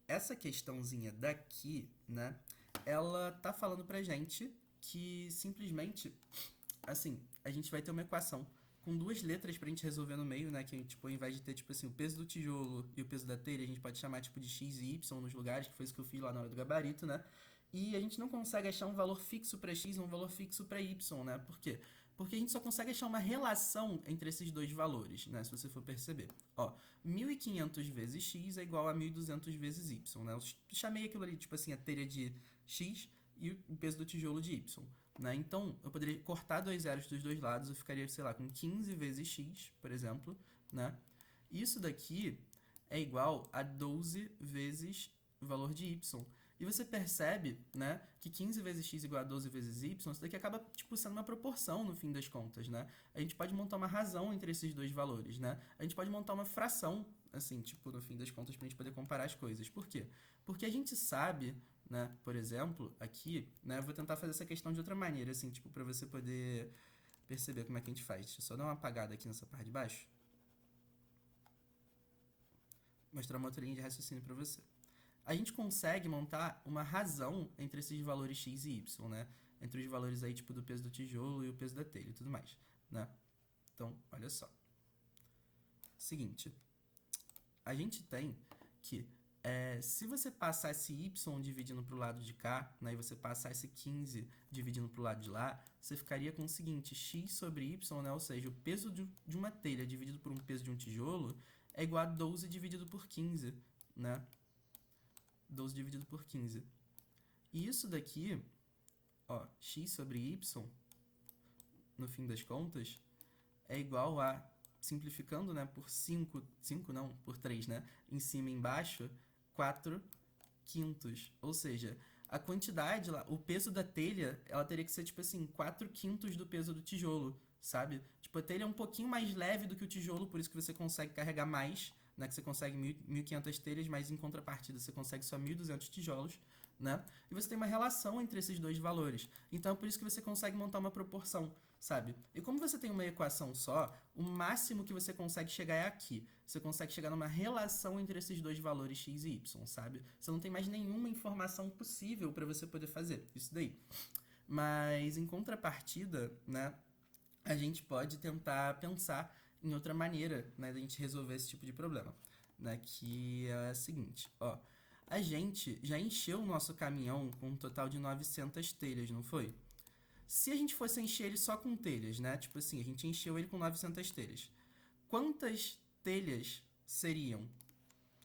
essa questãozinha daqui, né? Ela tá falando pra gente que simplesmente, assim, a gente vai ter uma equação com duas letras pra gente resolver no meio, né? Que, tipo, ao invés de ter, tipo assim, o peso do tijolo e o peso da telha, a gente pode chamar, tipo, de x e y nos lugares, que foi isso que eu fiz lá na hora do gabarito, né? E a gente não consegue achar um valor fixo pra x e um valor fixo pra y, né? Por quê? Porque a gente só consegue achar uma relação entre esses dois valores, né? Se você for perceber. Ó, 1.500 vezes x é igual a 1.200 vezes y, né? Eu chamei aquilo ali, tipo assim, a telha de x e o peso do tijolo de y, né? Então, eu poderia cortar dois zeros dos dois lados, eu ficaria, sei lá, com 15 vezes x, por exemplo, né? Isso daqui é igual a 12 vezes o valor de y. E você percebe, né, que 15 vezes x igual a 12 vezes y, isso daqui acaba, tipo, sendo uma proporção no fim das contas, né? A gente pode montar uma razão entre esses dois valores, né? A gente pode montar uma fração, assim, tipo, no fim das contas, pra gente poder comparar as coisas. Por quê? Porque a gente sabe, né, por exemplo, aqui, né, eu vou tentar fazer essa questão de outra maneira, assim, tipo, pra você poder perceber como é que a gente faz. Deixa eu só dar uma apagada aqui nessa parte de baixo. Mostrar uma outra linha de raciocínio pra você. A gente consegue montar uma razão entre esses valores x e y, né? Entre os valores aí, tipo, do peso do tijolo e o peso da telha e tudo mais, né? Então, olha só. Seguinte. A gente tem que, se você passar esse y dividindo para o lado de cá, né? E você passar esse 15 dividindo para o lado de lá, você ficaria com o seguinte, x sobre y, né? Ou seja, o peso de uma telha dividido por um peso de um tijolo é igual a 12 dividido por 15, né? 12 dividido por 15. E isso daqui, ó, x sobre y, no fim das contas, é igual a, simplificando, né, por 5 não, por 3, né, em cima e embaixo, 4 quintos. Ou seja, a quantidade lá, o peso da telha, ela teria que ser, tipo assim, 4 quintos do peso do tijolo, sabe? Tipo, a telha é um pouquinho mais leve do que o tijolo, por isso que você consegue carregar mais, né? Que você consegue 1.500 telhas, mas em contrapartida você consegue só 1.200 tijolos, né? E você tem uma relação entre esses dois valores. Então é por isso que você consegue montar uma proporção, sabe? E como você tem uma equação só, o máximo que você consegue chegar é aqui. Você consegue chegar numa relação entre esses dois valores x e y, sabe? Você não tem mais nenhuma informação possível para você poder fazer isso daí. Mas em contrapartida, né, a gente pode tentar pensar em outra maneira, né, da gente resolver esse tipo de problema, né, que é a seguinte, ó, a gente já encheu o nosso caminhão com um total de 900 telhas, não foi? Se a gente fosse encher ele só com telhas, né, tipo assim, a gente encheu ele com 900 telhas, quantas telhas seriam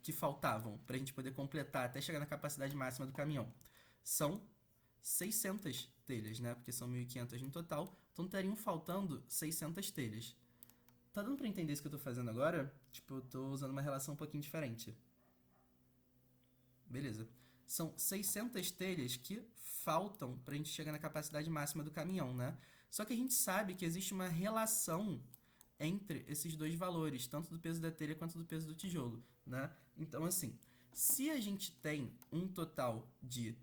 que faltavam para a gente poder completar até chegar na capacidade máxima do caminhão? São 600 telhas, né? Porque são 1.500 no total, então estariam faltando 600 telhas. Tá dando pra entender isso que eu tô fazendo agora? Tipo, eu tô usando uma relação um pouquinho diferente. Beleza. São 600 telhas que faltam pra gente chegar na capacidade máxima do caminhão, né? Só que a gente sabe que existe uma relação entre esses dois valores, tanto do peso da telha quanto do peso do tijolo, né? Então, assim, se a gente tem um total de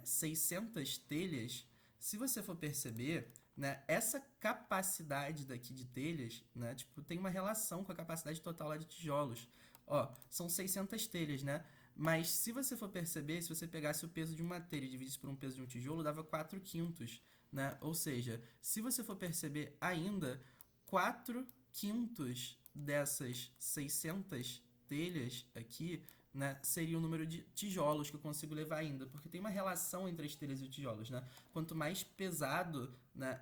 600 telhas, se você for perceber, né, essa capacidade daqui de telhas, né, tipo, tem uma relação com a capacidade total lá de tijolos. Ó, são 600 telhas, né? Mas se você for perceber, se você pegasse o peso de uma telha e dividisse por um peso de um tijolo, dava 4 quintos, né? Ou seja, se você for perceber ainda, 4 quintos dessas 600 telhas aqui, né, seria o número de tijolos que eu consigo levar ainda, porque tem uma relação entre as telhas e os tijolos, né? Quanto mais pesado, né,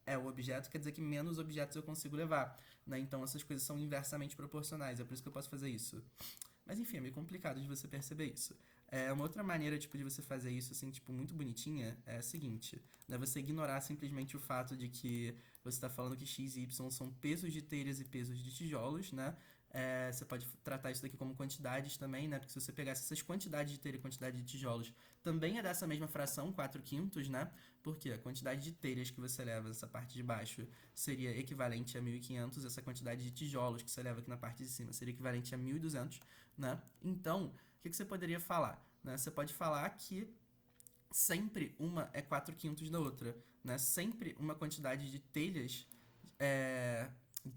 é o objeto, quer dizer que menos objetos eu consigo levar, né? Então essas coisas são inversamente proporcionais, é por isso que eu posso fazer isso. Mas enfim, é meio complicado de você perceber isso. Uma outra maneira, tipo, de você fazer isso, assim, tipo, muito bonitinha, é a seguinte, né? Você ignorar simplesmente o fato de que você está falando que x e y são pesos de telhas e pesos de tijolos, né? Você pode tratar isso daqui como quantidades também, né? Porque se você pegasse essas quantidades de telha e quantidade de tijolos, também é dessa mesma fração, 4/5, né? Porque a quantidade de telhas que você leva nessa parte de baixo seria equivalente a 1.500, essa quantidade de tijolos que você leva aqui na parte de cima seria equivalente a 1.200, né? Então, o que você poderia falar? Né? Você pode falar que sempre uma é 4/5 da outra, né? Sempre uma quantidade de telhas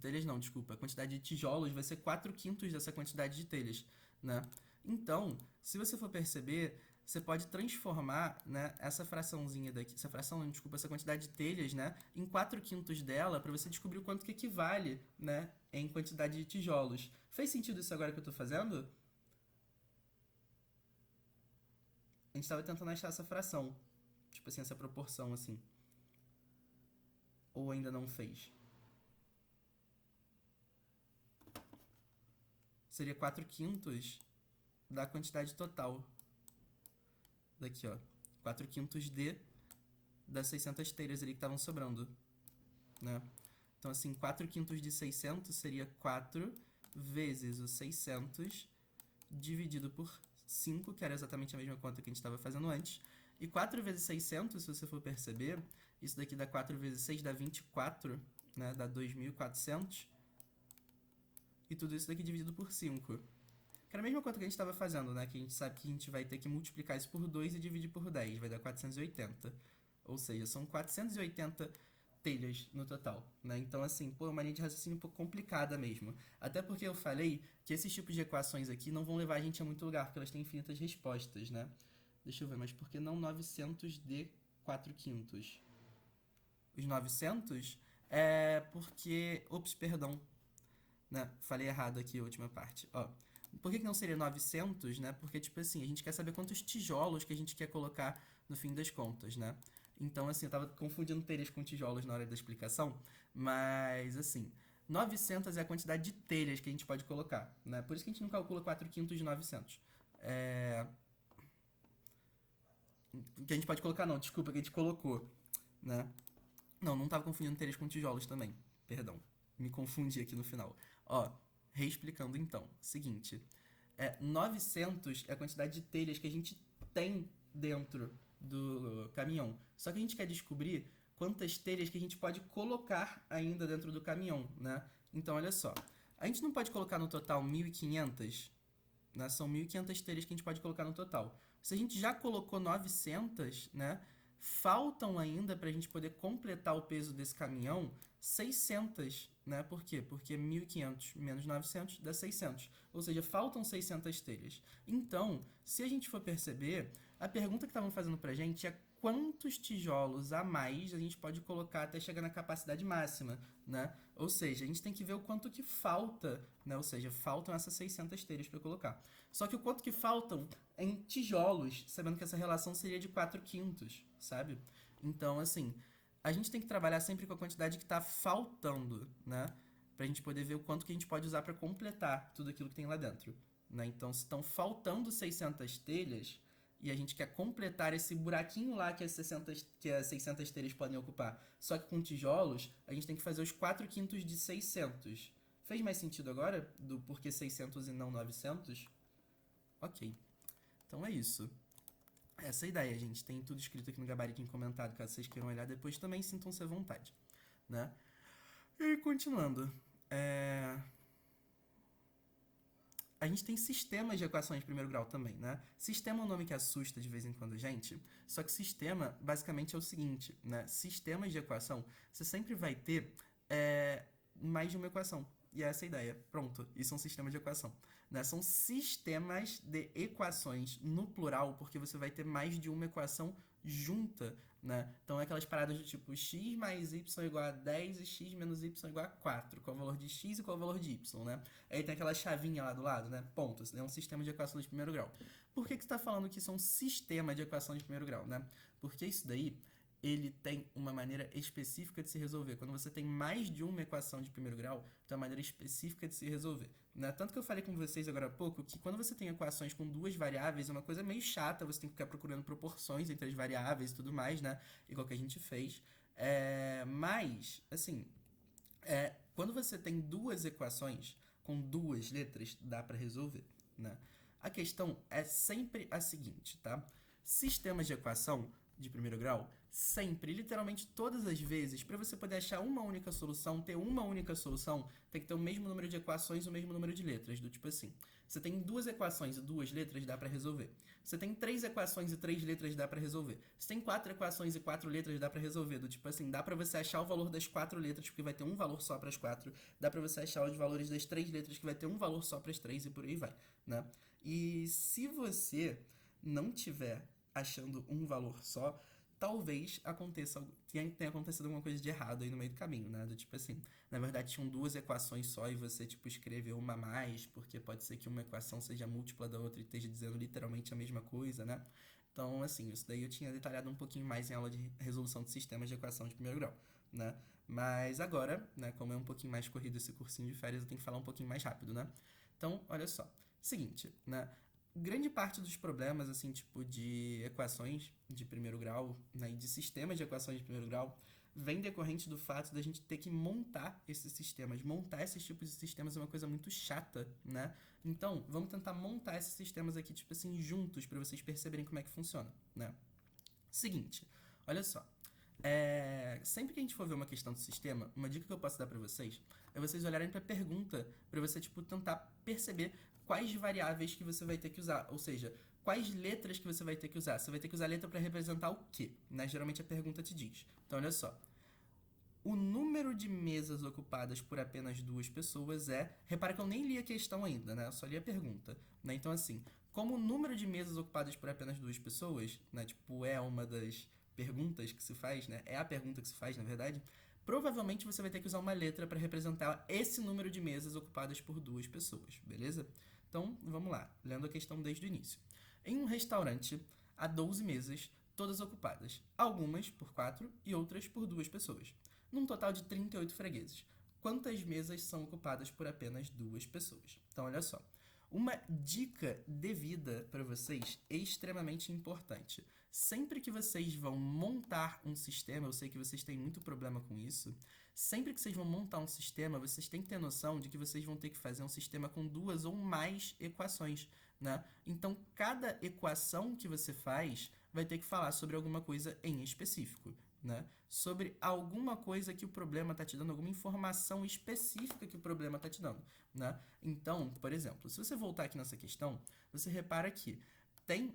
telhas não, desculpa. A quantidade de tijolos vai ser 4/5 dessa quantidade de telhas, né? Então, se você for perceber, você pode transformar, né, essa fraçãozinha daqui, essa fração, não, desculpa, essa quantidade de telhas, né, em 4/5 dela para você descobrir o quanto que equivale, né, em quantidade de tijolos. Fez sentido isso agora que eu tô fazendo? A gente estava tentando achar essa fração, tipo assim, essa proporção, assim. Ou ainda não fez? Seria 4/5 da quantidade total. Daqui, ó. 4/5 das 600 telhas ali que estavam sobrando, né? Então, assim, 4/5 de 600 seria 4 vezes o 600 dividido por 5, que era exatamente a mesma conta que a gente estava fazendo antes. E 4 vezes 600, se você for perceber, isso daqui dá 4 vezes 6 dá 24, né? Dá 2.400. E tudo isso daqui dividido por 5. Que era a mesma conta que a gente estava fazendo, né? Que a gente sabe que a gente vai ter que multiplicar isso por 2 e dividir por 10. Vai dar 480. Ou seja, são 480 telhas no total, né? Então, assim, pô, é uma linha de raciocínio um pouco complicada mesmo. Até porque eu falei que esses tipos de equações aqui não vão levar a gente a muito lugar, porque elas têm infinitas respostas, né? Deixa eu ver, mas por que não 900 de 4/5? Os 900 é porque... Ops, perdão. Né? Falei errado aqui a última parte. Ó, por que não seria 900, né? Porque, tipo assim, a gente quer saber quantos tijolos que a gente quer colocar no fim das contas, né? Então, assim, eu tava confundindo telhas com tijolos na hora da explicação, mas, assim, 900 é a quantidade de telhas que a gente pode colocar, né? Por isso que a gente não calcula 4/5 de 900. Que a gente pode colocar, não, desculpa, que a gente colocou, né? Não tava confundindo telhas com tijolos também, perdão. Me confundi aqui no final. Ó, reexplicando então. Seguinte, 900 é a quantidade de telhas que a gente tem dentro do caminhão. Só que a gente quer descobrir quantas telhas que a gente pode colocar ainda dentro do caminhão, né? Então, olha só. A gente não pode colocar no total 1.500, né? São 1.500 telhas que a gente pode colocar no total. Se a gente já colocou 900, né? Faltam ainda para a gente poder completar o peso desse caminhão 600, né? Por quê? Porque 1.500 menos 900 dá 600. Ou seja, faltam 600 telhas. Então, se a gente for perceber, a pergunta que estavam fazendo pra gente é quantos tijolos a mais a gente pode colocar até chegar na capacidade máxima, né? Ou seja, a gente tem que ver o quanto que falta, né? Ou seja, faltam essas 600 telhas para colocar. Só que o quanto que faltam em tijolos, sabendo que essa relação seria de 4/5, sabe? Então, assim, a gente tem que trabalhar sempre com a quantidade que está faltando, né? Pra gente poder ver o quanto que a gente pode usar para completar tudo aquilo que tem lá dentro, né? Então, se estão faltando 600 telhas e a gente quer completar esse buraquinho lá que as 600 telhas podem ocupar, só que com tijolos, a gente tem que fazer os 4/5 de 600. Fez mais sentido agora do porquê 600 e não 900? Ok. Então é isso. Essa é a ideia, gente. Tem tudo escrito aqui no gabaritinho comentado, caso vocês queiram olhar depois também, sintam-se à vontade, né? E continuando. A gente tem sistemas de equações de primeiro grau também, né? Sistema é um nome que assusta de vez em quando a gente, só que sistema basicamente é o seguinte, né? Sistemas de equação, você sempre vai ter mais de uma equação. E essa é a ideia. Pronto, isso é um sistema de equação. Né? São sistemas de equações no plural, porque você vai ter mais de uma equação junta, né? Então é aquelas paradas do tipo x mais y igual a 10 e x menos y igual a 4, qual é o valor de x e qual é o valor de y, né? Aí tem aquela chavinha lá do lado, né? Ponto. Isso é um sistema de equações de primeiro grau. Por que você está falando que isso é um sistema de equações de primeiro grau, né? Porque isso daí ele tem uma maneira específica de se resolver. Quando você tem mais de uma equação de primeiro grau, tem uma maneira específica de se resolver, né? Tanto que eu falei com vocês agora há pouco que quando você tem equações com duas variáveis, é uma coisa meio chata, você tem que ficar procurando proporções entre as variáveis e tudo mais, né? Igual que a gente fez. Mas, assim, quando você tem duas equações com duas letras, dá para resolver, né? A questão é sempre a seguinte, tá? Sistemas de equação de primeiro grau, sempre, literalmente todas as vezes, para você poder achar uma única solução, ter uma única solução, tem que ter o mesmo número de equações e o mesmo número de letras, do tipo assim. Você tem duas equações e duas letras, dá para resolver. Você tem três equações e três letras, dá para resolver. Você tem quatro equações e quatro letras, dá para resolver, do tipo assim, dá para você achar o valor das quatro letras, porque vai ter um valor só para as quatro, dá para você achar os valores das três letras, que vai ter um valor só para as três e por aí vai, né? E se você não tiver achando um valor só, talvez tenha acontecido alguma coisa de errado aí no meio do caminho, né? Do tipo assim, na verdade tinham duas equações só e você, tipo, escreveu uma a mais, porque pode ser que uma equação seja múltipla da outra e esteja dizendo literalmente a mesma coisa, né? Então, assim, isso daí eu tinha detalhado um pouquinho mais em aula de resolução de sistemas de equação de primeiro grau, né? Mas agora, né, como é um pouquinho mais corrido esse cursinho de férias, eu tenho que falar um pouquinho mais rápido, né? Então, olha só. Seguinte, né? Grande parte dos problemas, assim, tipo, de equações de primeiro grau, né, e de sistemas de equações de primeiro grau, vem decorrente do fato da gente ter que montar esses sistemas. Montar esses tipos de sistemas é uma coisa muito chata, né? Então, vamos tentar montar esses sistemas aqui, tipo assim, juntos, para vocês perceberem como é que funciona, né? Seguinte, olha só. Sempre que a gente for ver uma questão do sistema, uma dica que eu posso dar para vocês é vocês olharem para a pergunta, para você, tipo, tentar perceber quais variáveis que você vai ter que usar, ou seja, quais letras que você vai ter que usar. Você vai ter que usar a letra para representar o quê, né? Geralmente a pergunta te diz. Então, olha só. O número de mesas ocupadas por apenas duas pessoas é... Repara que eu nem li a questão ainda, né? Eu só li a pergunta, né? Então, assim, como o número de mesas ocupadas por apenas duas pessoas, né? Tipo, é uma das perguntas que se faz, né? É a pergunta que se faz, na verdade. Provavelmente você vai ter que usar uma letra para representar esse número de mesas ocupadas por duas pessoas, beleza? Então, vamos lá, lendo a questão desde o início. Em um restaurante, há 12 mesas, todas ocupadas, algumas por 4 e outras por 2 pessoas, num total de 38 fregueses. Quantas mesas são ocupadas por apenas 2 pessoas? Então, olha só. Uma dica de vida para vocês extremamente importante. Sempre que vocês vão montar um sistema, eu sei que vocês têm muito problema com isso, sempre que vocês vão montar um sistema, vocês têm que ter noção de que vocês vão ter que fazer um sistema com duas ou mais equações, né? Então, cada equação que você faz vai ter que falar sobre alguma coisa em específico, né? Sobre alguma coisa que o problema está te dando, alguma informação específica que o problema está te dando, né? Então, por exemplo, se você voltar aqui nessa questão, você repara que tem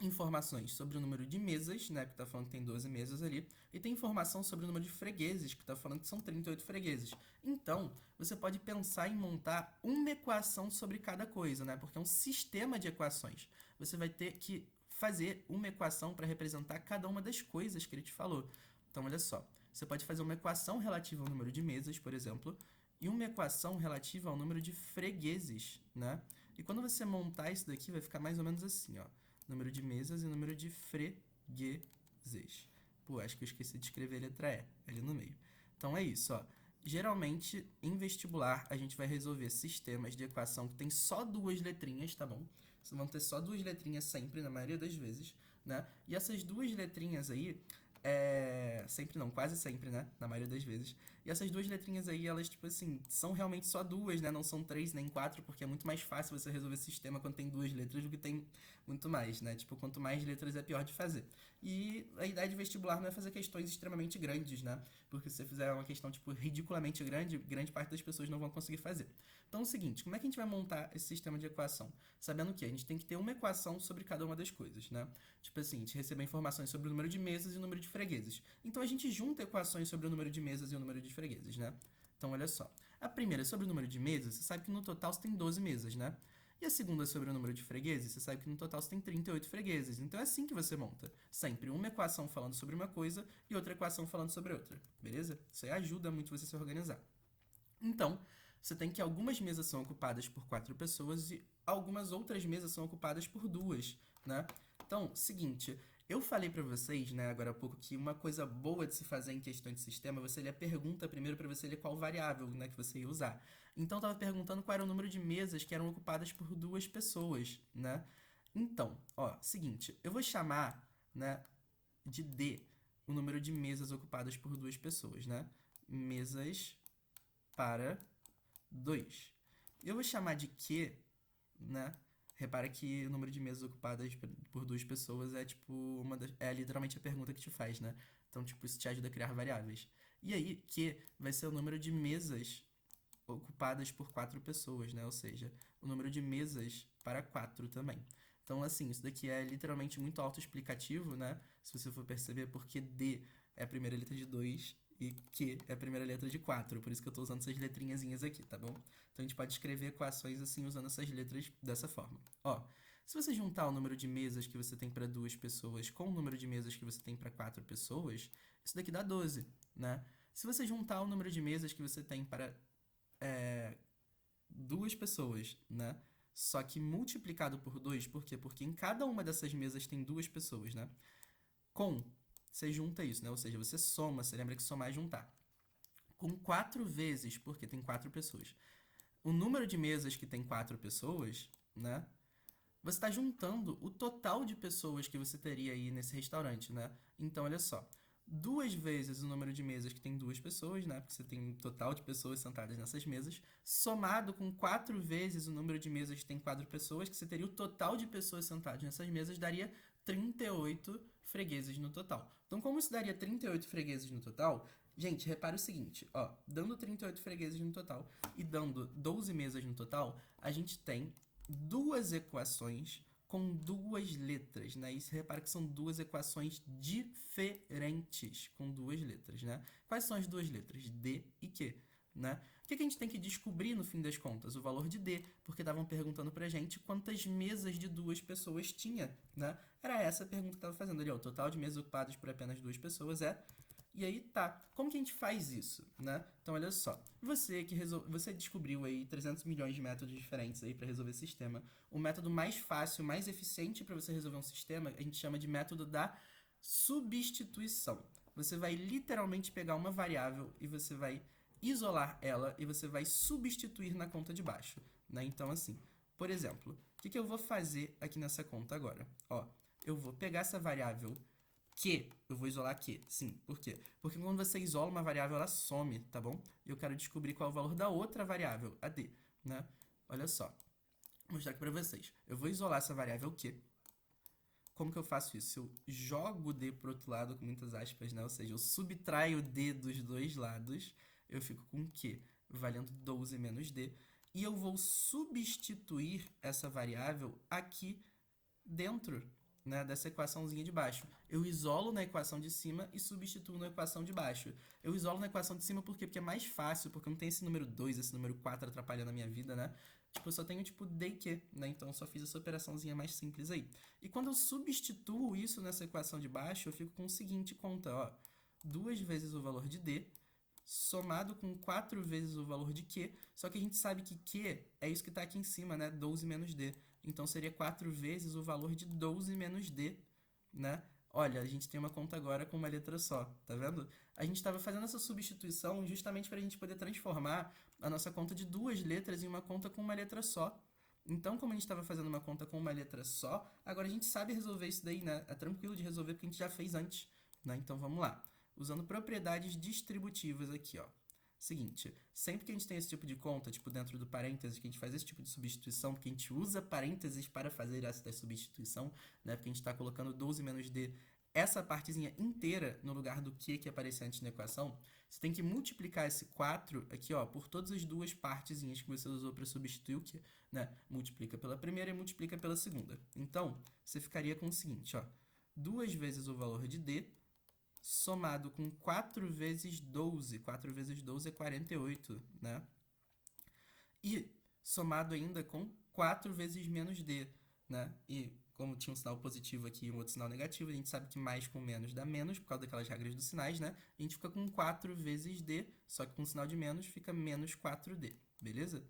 informações sobre o número de mesas, né, que está falando que tem 12 mesas ali, e tem informação sobre o número de fregueses, que está falando que são 38 fregueses. Então, você pode pensar em montar uma equação sobre cada coisa, né, porque é um sistema de equações. Você vai ter que fazer uma equação para representar cada uma das coisas que ele te falou. Então, olha só, você pode fazer uma equação relativa ao número de mesas, por exemplo, e uma equação relativa ao número de fregueses, né? E quando você montar isso daqui, vai ficar mais ou menos assim, ó. Número de mesas e número de fregueses. Pô, acho que eu esqueci de escrever a letra E ali no meio. Então é isso, ó. Geralmente, em vestibular, a gente vai resolver sistemas de equação que tem só duas letrinhas, tá bom? Vocês vão ter só duas letrinhas sempre, na maioria das vezes, né? E essas duas letrinhas aí, sempre não, quase sempre, né? Na maioria das vezes. E essas duas letrinhas aí, elas, tipo assim, são realmente só duas, né? Não são três nem quatro, porque é muito mais fácil você resolver esse sistema quando tem duas letras do que tem muito mais, né? Tipo, quanto mais letras é pior de fazer. E a ideia de vestibular não é fazer questões extremamente grandes, né? Porque se você fizer uma questão, tipo, ridiculamente grande, grande parte das pessoas não vão conseguir fazer. Então é o seguinte, como é que a gente vai montar esse sistema de equação? Sabendo que a gente tem que ter uma equação sobre cada uma das coisas, né? Tipo assim, a gente recebe informações sobre o número de mesas e o número de fregueses. Então a gente junta equações sobre o número de mesas e o número de fregueses, né? Então olha só. A primeira é sobre o número de mesas, você sabe que no total você tem 12 mesas, né? E a segunda é sobre o número de fregueses, você sabe que no total você tem 38 fregueses. Então é assim que você monta. Sempre uma equação falando sobre uma coisa e outra equação falando sobre outra, beleza? Isso aí ajuda muito você a se organizar. Então, você tem que algumas mesas são ocupadas por 4 pessoas e algumas outras mesas são ocupadas por 2, né? Então, seguinte, Eu falei pra vocês, né, agora há pouco, que uma coisa boa de se fazer em questão de sistema é você ler a pergunta primeiro pra você ler qual variável, né, que você ia usar. Então, eu tava perguntando qual era o número de mesas que eram ocupadas por duas pessoas, né? Então, ó, seguinte, eu vou chamar, né, de D o número de mesas ocupadas por duas pessoas, né? Mesas para 2. Eu vou chamar de Q, né? Repara que o número de mesas ocupadas por duas pessoas é tipo é literalmente a pergunta que te faz, né? Então, tipo, isso te ajuda a criar variáveis. E aí, Q vai ser o número de mesas ocupadas por quatro pessoas, né? Ou seja, o número de mesas para quatro também. Então, assim, isso daqui é literalmente muito autoexplicativo, né? Se você for perceber, porque D é a primeira letra de 2 e Q é a primeira letra de 4. Por isso que eu estou usando essas letrinhazinhas aqui, tá bom? Então, a gente pode escrever equações assim, usando essas letras dessa forma. Ó, se você juntar o número de mesas que você tem para duas pessoas com o número de mesas que você tem para quatro pessoas, isso daqui dá 12, né? Se você juntar o número de mesas que você tem para duas pessoas, né? Só que multiplicado por 2, por quê? Porque em cada uma dessas mesas tem duas pessoas, né? Com, você junta isso, né? Ou seja, você soma, você lembra que somar é juntar. Com 4 vezes, porque tem 4 pessoas. O número de mesas que tem 4 pessoas, né? Você está juntando o total de pessoas que você teria aí nesse restaurante, né? Então, olha só. 2 vezes o número de mesas que tem duas pessoas, né? Porque você tem um total de pessoas sentadas nessas mesas, somado com 4 vezes o número de mesas que tem 4 pessoas, que você teria o total de pessoas sentadas nessas mesas, daria 38 fregueses no total. Então, como isso daria 38 fregueses no total, gente, repare o seguinte, ó, dando 38 fregueses no total e dando 12 mesas no total, a gente tem duas equações com duas letras, né? E você repara que são duas equações diferentes com duas letras, né? Quais são as duas letras? D e Q, né? O que a gente tem que descobrir no fim das contas? O valor de D, porque estavam perguntando pra gente quantas mesas de duas pessoas tinha, né? Era essa a pergunta que estava fazendo ali, ó. O total de mesas ocupadas por apenas duas pessoas é. E aí tá, como que a gente faz isso, né? Então olha só, você descobriu aí 300 milhões de métodos diferentes aí para resolver sistema. O método mais fácil, mais eficiente para você resolver um sistema, a gente chama de método da substituição. Você vai literalmente pegar uma variável e você vai isolar ela e você vai substituir na conta de baixo, né? Então assim, por exemplo, o que eu vou fazer aqui nessa conta agora? Ó, eu vou pegar essa variável Q, eu vou isolar Q, sim. Por quê? Porque quando você isola uma variável, ela some, tá bom? E eu quero descobrir qual é o valor da outra variável, a D, né? Olha só, vou mostrar aqui pra vocês. Eu vou isolar essa variável Q. Como que eu faço isso? Eu jogo o D pro outro lado, com muitas aspas, né? Ou seja, eu subtraio o D dos dois lados, eu fico com Q valendo 12 menos D, e eu vou substituir essa variável aqui dentro, né, dessa equaçãozinha de baixo. Eu isolo na equação de cima e substituo na equação de baixo. Eu isolo na equação de cima por quê? Porque é mais fácil, porque não tem esse número 2, esse número 4 atrapalhando a minha vida, né? Tipo, eu só tenho tipo D e Q, né? Então eu só fiz essa operaçãozinha mais simples aí. E quando eu substituo isso nessa equação de baixo, eu fico com o seguinte conta, ó. 2 vezes o valor de D somado com 4 vezes o valor de Q, só que a gente sabe que Q é isso que está aqui em cima, né? 12 menos D. Então seria 4 vezes o valor de 12 menos D, né? Olha, a gente tem uma conta agora com uma letra só, tá vendo? A gente estava fazendo essa substituição justamente para a gente poder transformar a nossa conta de duas letras em uma conta com uma letra só. Então, como a gente estava fazendo uma conta com uma letra só, agora a gente sabe resolver isso daí, né? É tranquilo de resolver porque a gente já fez antes, né? Então vamos lá. Usando propriedades distributivas aqui, ó. Seguinte, sempre que a gente tem esse tipo de conta, tipo dentro do parênteses, que a gente faz esse tipo de substituição, porque a gente usa parênteses para fazer essa substituição, né? Porque a gente está colocando 12 menos D, essa partezinha inteira no lugar do que aparece antes na equação, você tem que multiplicar esse 4 aqui, ó, por todas as duas partezinhas que você usou para substituir o que, né? Multiplica pela primeira e multiplica pela segunda. Então, você ficaria com o seguinte, ó, 2 vezes o valor de D somado com 4 vezes 12. 4 vezes 12 é 48, né? E somado ainda com 4 vezes menos D, né? E como tinha um sinal positivo aqui e um outro sinal negativo, a gente sabe que mais com menos dá menos, por causa daquelas regras dos sinais, né? A gente fica com 4 vezes D, só que com sinal de menos fica menos 4D, beleza?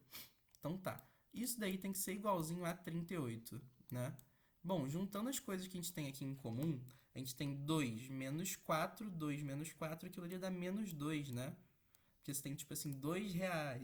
Então tá. Isso daí tem que ser igualzinho a 38, né? Bom, juntando as coisas que a gente tem aqui em comum, A gente tem 2 menos 4, 2 menos 4, aquilo ali dá menos 2, né? Porque você tem, tipo assim, R$ 2,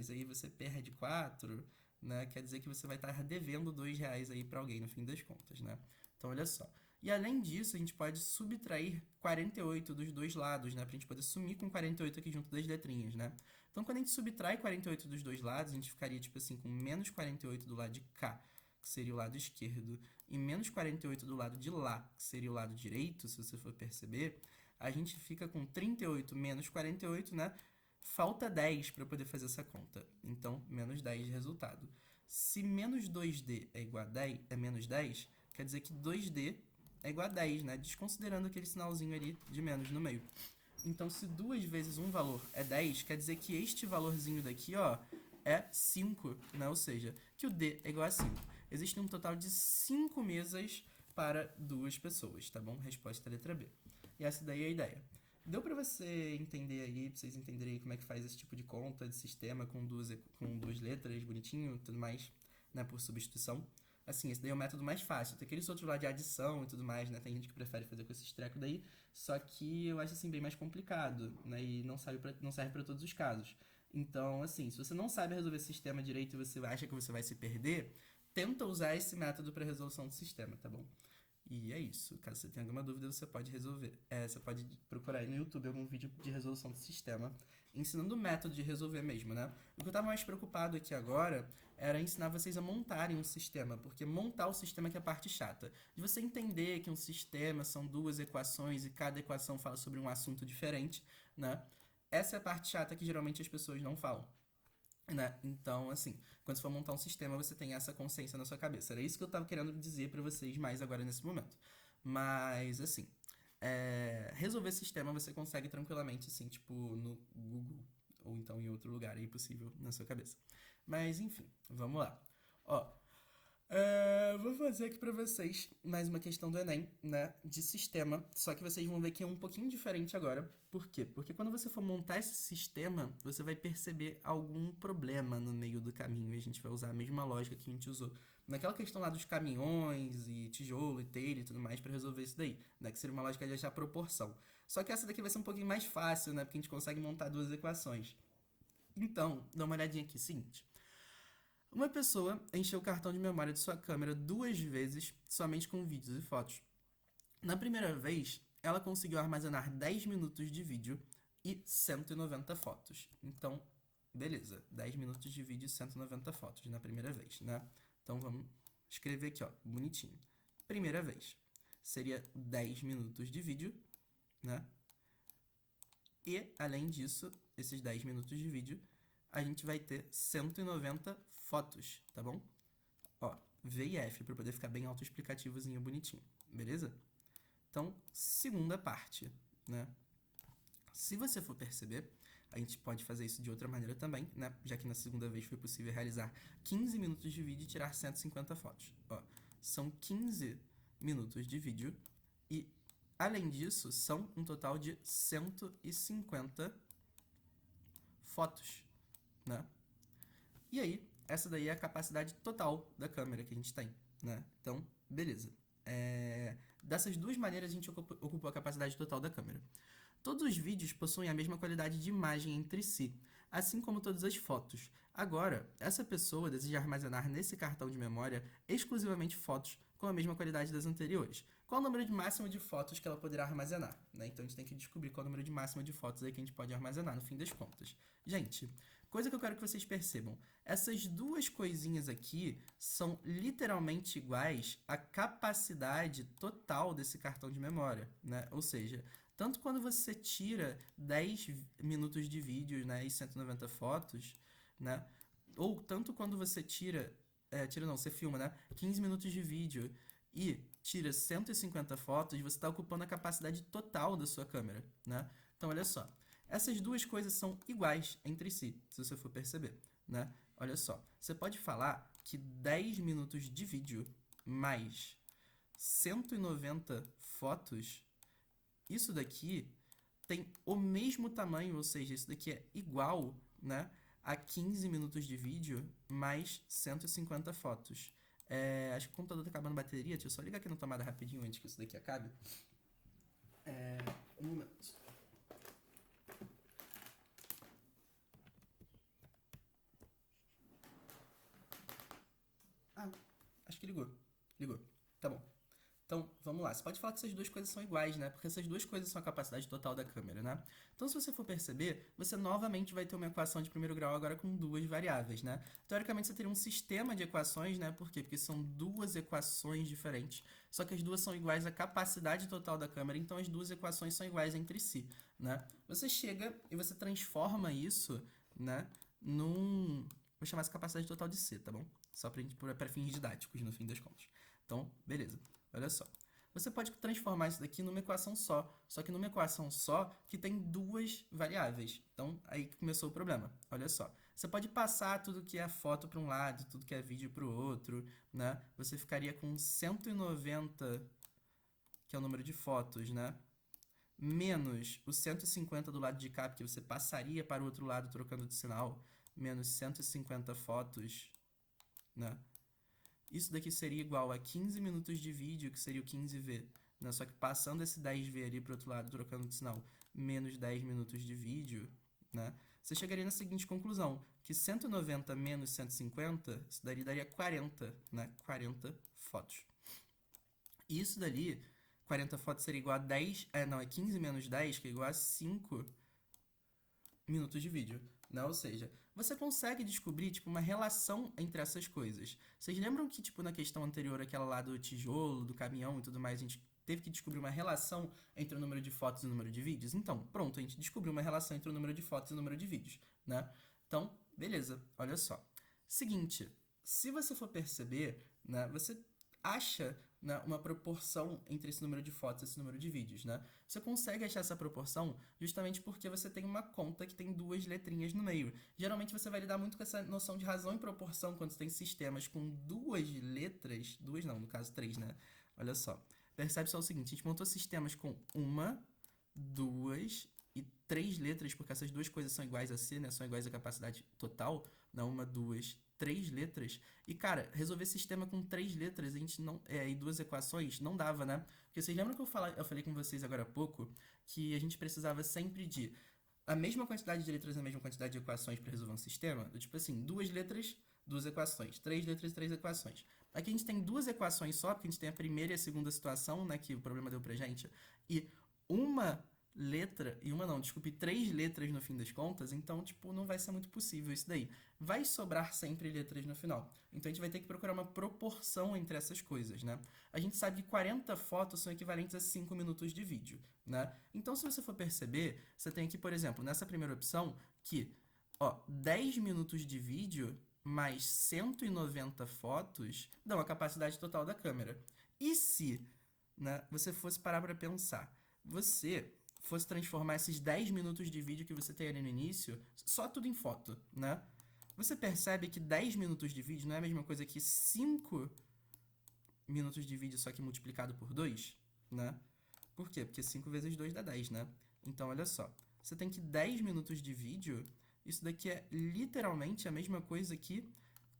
aí você perde 4, né? Quer dizer que você vai estar devendo R$ 2 aí pra alguém no fim das contas, né? Então, olha só. E além disso, a gente pode subtrair 48 dos dois lados, né? Pra gente poder sumir com 48 aqui junto das letrinhas, né? Então, quando a gente subtrai 48 dos dois lados, a gente ficaria, tipo assim, com menos 48 do lado de cá, que seria o lado esquerdo, e menos 48 do lado de lá, que seria o lado direito, se você for perceber, a gente fica com 38 menos 48, né? Falta 10 para poder fazer essa conta. Então, menos 10 de resultado. Se menos 2D é igual a 10, é menos 10, quer dizer que 2D é igual a 10, né? Desconsiderando aquele sinalzinho ali de menos no meio. Então, se 2 vezes um valor é 10, quer dizer que este valorzinho daqui, ó, é 5, né? Ou seja, que o D é igual a 5. Existe um total de 5 mesas para 2 pessoas, tá bom? Resposta letra B. E essa daí é a ideia. Deu pra você entender aí, pra vocês entenderem como é que faz esse tipo de conta, de sistema com duas letras, bonitinho, tudo mais, né, por substituição? Assim, esse daí é o método mais fácil. Tem aqueles outros lá de adição e tudo mais, né? Tem gente que prefere fazer com esses trecos daí, só que eu acho, assim, bem mais complicado, né? E não serve pra todos os casos. Então, assim, se você não sabe resolver esse sistema direito e você acha que você vai se perder, tenta usar esse método para resolução do sistema, tá bom? E é isso. Caso você tenha alguma dúvida, você pode resolver. Você pode procurar aí no YouTube algum vídeo de resolução do sistema, ensinando o método de resolver mesmo, né? O que eu tava mais preocupado aqui agora era ensinar vocês a montarem um sistema, porque montar o sistema que é a parte chata. De você entender que um sistema são duas equações e cada equação fala sobre um assunto diferente, né? Essa é a parte chata que geralmente as pessoas não falam. Né? Então, assim, quando você for montar um sistema, você tem essa consciência na sua cabeça. Era isso que eu tava querendo dizer pra vocês mais agora nesse momento. Mas, assim, resolver sistema você consegue tranquilamente, assim, tipo, no Google ou então em outro lugar aí possível na sua cabeça. Mas, enfim, vamos lá. Ó, vou fazer aqui pra vocês mais uma questão do Enem, né, de sistema, só que vocês vão ver que é um pouquinho diferente agora. Por quê? Porque quando você for montar esse sistema, você vai perceber algum problema no meio do caminho, e a gente vai usar a mesma lógica que a gente usou naquela questão lá dos caminhões e tijolo e telha e tudo mais pra resolver isso daí, né, que seria uma lógica de achar proporção. Só que essa daqui vai ser um pouquinho mais fácil, né, porque a gente consegue montar duas equações. Então, dá uma olhadinha aqui, seguinte. Uma pessoa encheu o cartão de memória de sua câmera 2 vezes somente com vídeos e fotos. Na primeira vez, ela conseguiu armazenar 10 minutos de vídeo e 190 fotos. Então, beleza, 10 minutos de vídeo e 190 fotos na primeira vez, né? Então vamos escrever aqui, ó, bonitinho. Primeira vez seria 10 minutos de vídeo, né? E, além disso, esses 10 minutos de vídeo, a gente vai ter 190 fotos, tá bom? Ó, V e F, para poder ficar bem autoexplicativozinho, bonitinho, beleza? Então, segunda parte, né? Se você for perceber, a gente pode fazer isso de outra maneira também, né? Já que na segunda vez foi possível realizar 15 minutos de vídeo e tirar 150 fotos. Ó, são 15 minutos de vídeo e, além disso, são um total de 150 fotos, né? E aí, essa daí é a capacidade total da câmera que a gente tem, né? Então, beleza. Dessas duas maneiras a gente ocupou a capacidade total da câmera. Todos os vídeos possuem a mesma qualidade de imagem entre si, assim como todas as fotos. Agora, essa pessoa deseja armazenar nesse cartão de memória exclusivamente fotos com a mesma qualidade das anteriores. Qual o número máximo de fotos que ela poderá armazenar, né? Então a gente tem que descobrir qual o número máximo de fotos aí que a gente pode armazenar no fim das contas. Gente, coisa que eu quero que vocês percebam. Essas duas coisinhas aqui são literalmente iguais à capacidade total desse cartão de memória, né? Ou seja, tanto quando você tira 10 minutos de vídeo, né, e 190 fotos, né? Ou tanto quando você você filma, né, 15 minutos de vídeo e tira 150 fotos, você está ocupando a capacidade total da sua câmera, né? Então, olha só. Essas duas coisas são iguais entre si, se você for perceber, né? Olha só, você pode falar que 10 minutos de vídeo mais 190 fotos, isso daqui tem o mesmo tamanho, ou seja, isso daqui é igual, né, a 15 minutos de vídeo mais 150 fotos. Acho que o computador tá acabando a bateria, deixa eu só ligar aqui na tomada rapidinho antes que isso daqui acabe. Um momento. Ah, acho que ligou. Ligou. Tá bom. Então, vamos lá. Você pode falar que essas duas coisas são iguais, né? Porque essas duas coisas são a capacidade total da câmera, né? Então, se você for perceber, você novamente vai ter uma equação de primeiro grau agora com duas variáveis, né? Teoricamente, você teria um sistema de equações, né? Por quê? Porque são duas equações diferentes, só que as duas são iguais à capacidade total da câmera, então as duas equações são iguais entre si, né? Você chega e você transforma isso, né, num... Vou chamar essa capacidade total de C, tá bom? Só para fins didáticos, no fim das contas. Então, beleza. Olha só. Você pode transformar isso daqui numa equação só que numa equação só que tem duas variáveis. Então, aí que começou o problema. Olha só. Você pode passar tudo que é foto para um lado, tudo que é vídeo para o outro, né? Você ficaria com 190, que é o número de fotos, né? Menos o 150 do lado de cá, porque você passaria para o outro lado trocando de sinal, menos 150 fotos, né? Isso daqui seria igual a 15 minutos de vídeo, que seria o 15V, né? Só que passando esse 10V ali para o outro lado, trocando de sinal, menos 10 minutos de vídeo, né? Você chegaria na seguinte conclusão, que 190 menos 150, isso daria 40, né? 40 fotos. E isso dali, 40 fotos seria igual a 10, é 15 menos 10, que é igual a 5 minutos de vídeo, né? Ou seja, você consegue descobrir, tipo, uma relação entre essas coisas. Vocês lembram que, tipo, na questão anterior, aquela lá do tijolo, do caminhão e tudo mais, a gente teve que descobrir uma relação entre o número de fotos e o número de vídeos? Então, pronto, a gente descobriu uma relação entre o número de fotos e o número de vídeos, né? Então, beleza, olha só. Seguinte, se você for perceber, né, você acha, né, uma proporção entre esse número de fotos e esse número de vídeos, né? Você consegue achar essa proporção justamente porque você tem uma conta que tem duas letrinhas no meio. Geralmente você vai lidar muito com essa noção de razão e proporção quando você tem sistemas com duas letras, duas não, no caso três, né? Olha só. Percebe só o seguinte, a gente montou sistemas com uma, duas e três letras, porque essas duas coisas são iguais a C, né? São iguais à capacidade total, não uma, duas, três letras. E, cara, resolver sistema com três letras, a gente não, e duas equações, não dava, né? Porque vocês lembram que eu falei com vocês agora há pouco que a gente precisava sempre de a mesma quantidade de letras e a mesma quantidade de equações para resolver um sistema? Tipo assim, duas letras, duas equações. Três letras, três equações. Aqui a gente tem duas equações só, porque a gente tem a primeira e a segunda situação, né, que o problema deu pra gente, e uma letra, e uma não, desculpe, três letras no fim das contas, então, tipo, não vai ser muito possível isso daí. Vai sobrar sempre letras no final. Então a gente vai ter que procurar uma proporção entre essas coisas, né? A gente sabe que 40 fotos são equivalentes a 5 minutos de vídeo, né? Então, se você for perceber, você tem aqui, por exemplo, nessa primeira opção, que, ó, 10 minutos de vídeo mais 190 fotos dão a capacidade total da câmera. E se, né, você fosse parar para pensar, você fosse transformar esses 10 minutos de vídeo que você tem ali no início, só tudo em foto, né? Você percebe que 10 minutos de vídeo não é a mesma coisa que 5 minutos de vídeo, só que multiplicado por 2, né? Por quê? Porque 5 vezes 2 dá 10, né? Então, olha só. Você tem que 10 minutos de vídeo, isso daqui é literalmente a mesma coisa que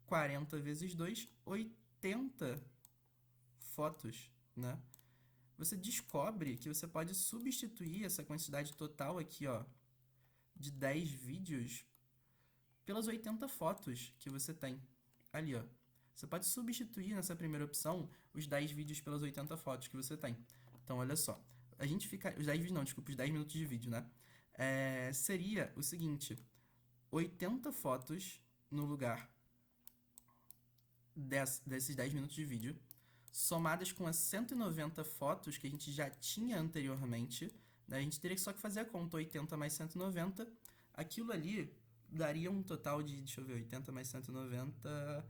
40 vezes 2, 80 fotos, né? Você descobre que você pode substituir essa quantidade total aqui, ó, de 10 vídeos pelas 80 fotos que você tem ali, ó. Você pode substituir nessa primeira opção os 10 vídeos pelas 80 fotos que você tem. Então, olha só. A gente fica... Os 10 vídeos não, desculpa, os 10 minutos de vídeo, né? Seria o seguinte. 80 fotos no lugar desses 10 minutos de vídeo, somadas com as 190 fotos que a gente já tinha anteriormente, né? A gente teria só que fazer a conta, 80 mais 190, aquilo ali daria um total de, deixa eu ver, 80 mais 190,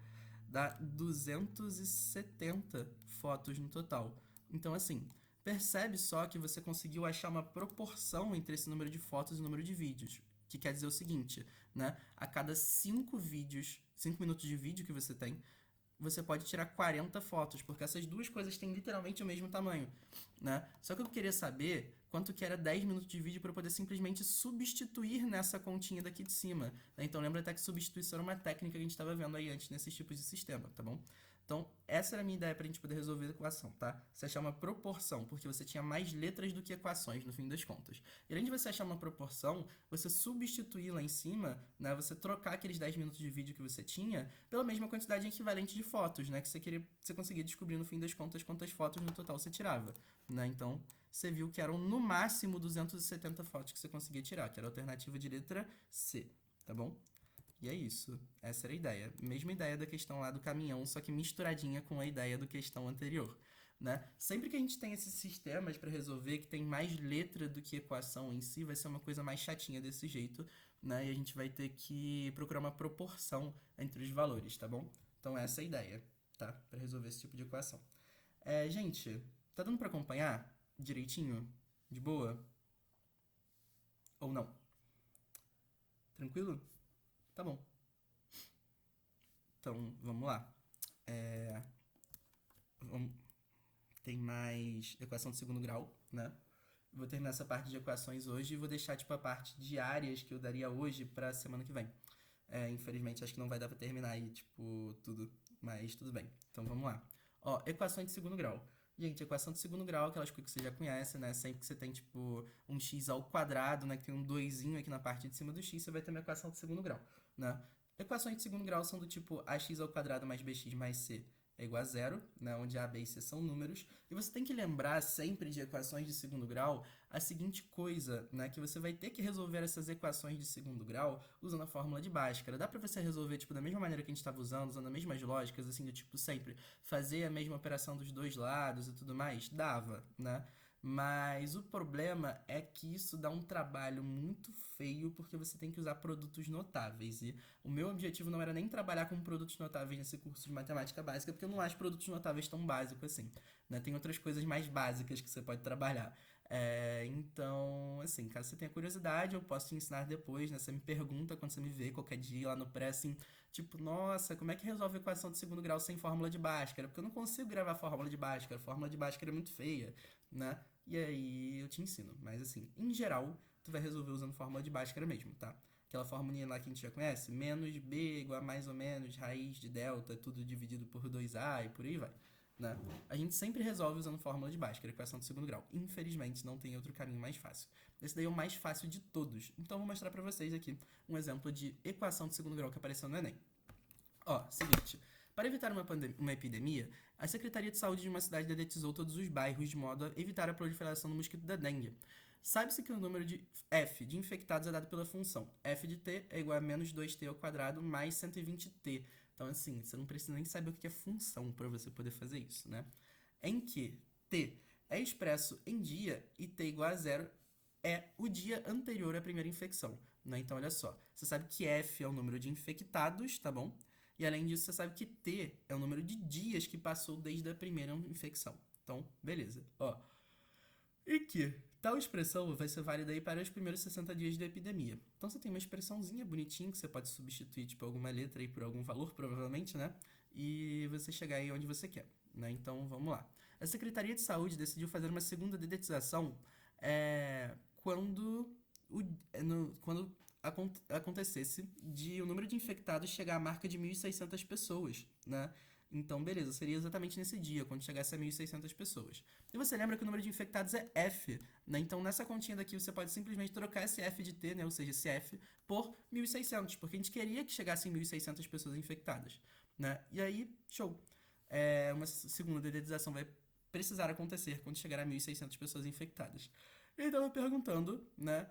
dá 270 fotos no total. Então, assim, percebe só que você conseguiu achar uma proporção entre esse número de fotos e o número de vídeos, que quer dizer o seguinte, né? A cada 5 minutos de vídeo que você tem, você pode tirar 40 fotos, porque essas duas coisas têm literalmente o mesmo tamanho, né? Só que eu queria saber quanto que era 10 minutos de vídeo para eu poder simplesmente substituir nessa continha daqui de cima, né? Então lembra até que substituição era uma técnica que a gente estava vendo aí antes nesses tipos de sistema, tá bom? Então, essa era a minha ideia pra gente poder resolver a equação, tá? Você achar uma proporção, porque você tinha mais letras do que equações, no fim das contas. E além de você achar uma proporção, você substituir lá em cima, né? Você trocar aqueles 10 minutos de vídeo que você tinha pela mesma quantidade equivalente de fotos, né? Que você conseguia descobrir, no fim das contas, quantas fotos no total você tirava, né? Então, você viu que eram no máximo 270 fotos que você conseguia tirar, que era a alternativa de letra C, tá bom? E é isso. Essa era a ideia. Mesma ideia da questão lá do caminhão, só que misturadinha com a ideia do questão anterior, né? Sempre que a gente tem esses sistemas para resolver que tem mais letra do que equação em si, vai ser uma coisa mais chatinha desse jeito, né? E a gente vai ter que procurar uma proporção entre os valores, tá bom? Então essa é a ideia, tá? Para resolver esse tipo de equação. Gente, tá dando para acompanhar direitinho? De boa? Ou não? Tranquilo? Tá bom. Então, vamos lá. Vamos- Tem mais equação de segundo grau, né? Vou terminar essa parte de equações hoje e vou deixar, tipo, a parte de áreas que eu daria hoje pra semana que vem. Infelizmente, acho que não vai dar pra terminar aí, tipo, tudo. Mas tudo bem. Então, vamos lá. Ó, equações de segundo grau. Gente, equação de segundo grau, aquelas coisas que você já conhece, né? Sempre que você tem, tipo, um x ao quadrado, né? Que tem um 2 aqui na parte de cima do x, você vai ter uma equação de segundo grau, né? Equações de segundo grau são do tipo ax ao quadrado mais bx mais c é igual a zero, né? Onde a, b e c são números. E você tem que lembrar sempre de equações de segundo grau a seguinte coisa, né? Que você vai ter que resolver essas equações de segundo grau usando a fórmula de Bhaskara. Dá pra você resolver, tipo, da mesma maneira que a gente estava usando as mesmas lógicas, assim, do tipo, sempre fazer a mesma operação dos dois lados e tudo mais? Dava, né? Mas o problema é que isso dá um trabalho muito feio porque você tem que usar produtos notáveis. E o meu objetivo não era nem trabalhar com produtos notáveis nesse curso de matemática básica, porque eu não acho produtos notáveis tão básico assim, né? Tem outras coisas mais básicas que você pode trabalhar. Então, assim, caso você tenha curiosidade, eu posso te ensinar depois, né? Você me pergunta quando você me vê qualquer dia lá no pré, assim, tipo, nossa, como é que resolve a equação de segundo grau sem fórmula de Bhaskara? Porque eu não consigo gravar fórmula de Bhaskara, a fórmula de Bhaskara é muito feia, né? E aí eu te ensino. Mas assim, em geral, tu vai resolver usando fórmula de Bhaskara mesmo, tá? Aquela formulinha lá que a gente já conhece, menos b igual a mais ou menos raiz de delta, tudo dividido por 2a e por aí vai, né? A gente sempre resolve usando fórmula de Bhaskara, equação de segundo grau. Infelizmente, não tem outro caminho mais fácil. Esse daí é o mais fácil de todos. Então, eu vou mostrar pra vocês aqui um exemplo de equação de segundo grau que apareceu no Enem. Ó, seguinte. Para evitar uma epidemia, a Secretaria de Saúde de uma cidade dedetizou todos os bairros de modo a evitar a proliferação do mosquito da dengue. Sabe-se que o número de f de infectados é dado pela função f de t é igual a menos 2t ao quadrado mais 120t. Então, assim, você não precisa nem saber o que é função para você poder fazer isso, né? Em que t é expresso em dia e t igual a zero é o dia anterior à primeira infecção, né? Então, olha só, você sabe que f é o número de infectados, tá bom? E além disso, você sabe que T é o número de dias que passou desde a primeira infecção. Então, beleza. Ó, e que tal expressão vai ser válida aí para os primeiros 60 dias da epidemia. Então, você tem uma expressãozinha bonitinha que você pode substituir, tipo, alguma letra aí por algum valor, provavelmente, né? E você chegar aí onde você quer, né? Então, vamos lá. A Secretaria de Saúde decidiu fazer uma segunda dedetização quando, quando acontecesse de o número de infectados chegar à marca de 1.600 pessoas, né? Então, beleza, seria exatamente nesse dia, quando chegasse a 1.600 pessoas. E você lembra que o número de infectados é F, né? Então, nessa continha daqui, você pode simplesmente trocar esse F de T, né? Ou seja, esse F, por 1.600, porque a gente queria que chegassem 1.600 pessoas infectadas, né? E aí, show. Uma segunda dedetização vai precisar acontecer quando chegar a 1.600 pessoas infectadas. Ele estava perguntando, né?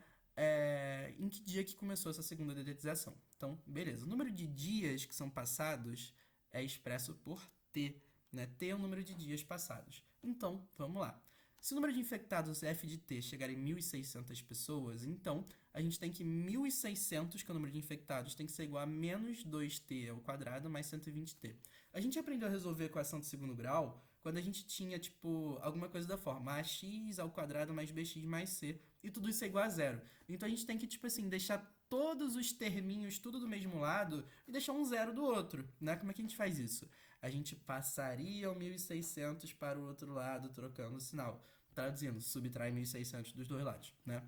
Em que dia que começou essa segunda dedetização. Então, beleza. O número de dias que são passados é expresso por T, né? T é o número de dias passados. Então, vamos lá. Se o número de infectados f de t chegar em 1.600 pessoas, então a gente tem que 1.600, que é o número de infectados, tem que ser igual a menos 2t ao quadrado mais 120t. A gente aprendeu a resolver a equação de segundo grau quando a gente tinha, tipo, alguma coisa da forma ax ao quadrado mais bx mais c, e tudo isso é igual a zero. Então a gente tem que, tipo assim, deixar todos os terminhos tudo do mesmo lado e deixar um zero do outro, né? Como é que a gente faz isso? A gente passaria o 1.600 para o outro lado, trocando o sinal. Traduzindo, subtrai 1.600 dos dois lados, né?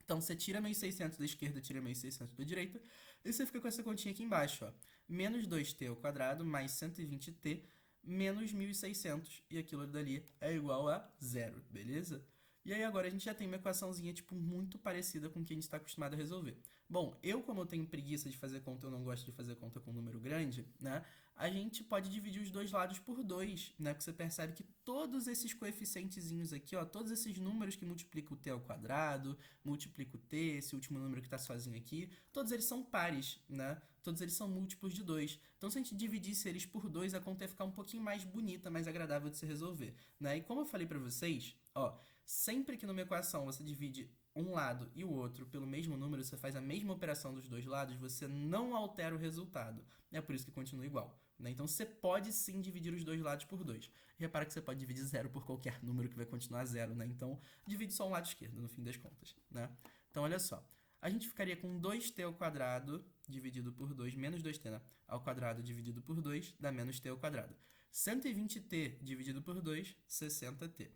Então, você tira 1.600 da esquerda, tira 1.600 da direita, e você fica com essa continha aqui embaixo, ó. Menos 2t ao quadrado mais 120t menos 1.600, e aquilo dali é igual a zero, beleza? E aí agora a gente já tem uma equaçãozinha, tipo, muito parecida com o que a gente está acostumado a resolver. Bom, como eu tenho preguiça de fazer conta, eu não gosto de fazer conta com número grande, né? A gente pode dividir os dois lados por 2, né? Porque você percebe que todos esses coeficientezinhos aqui, ó, todos esses números que multiplicam o t ao quadrado, multiplicam o t, esse último número que está sozinho aqui, todos eles são pares, né? Todos eles são múltiplos de 2. Então, se a gente dividisse eles por 2, a conta ia ficar um pouquinho mais bonita, mais agradável de se resolver, né? E como eu falei para vocês, ó, sempre que numa equação você divide um lado e o outro pelo mesmo número, você faz a mesma operação dos dois lados, você não altera o resultado. É por isso que continua igual, né? Então você pode sim dividir os dois lados por 2. Repara que você pode dividir zero por qualquer número que vai continuar zero, né? Então divide só um lado esquerdo no fim das contas, né? Então olha só, a gente ficaria com 2t ao quadrado dividido por 2 menos 2t, né? Ao quadrado dividido por 2 dá menos t ao quadrado. 120t dividido por 2, 60t.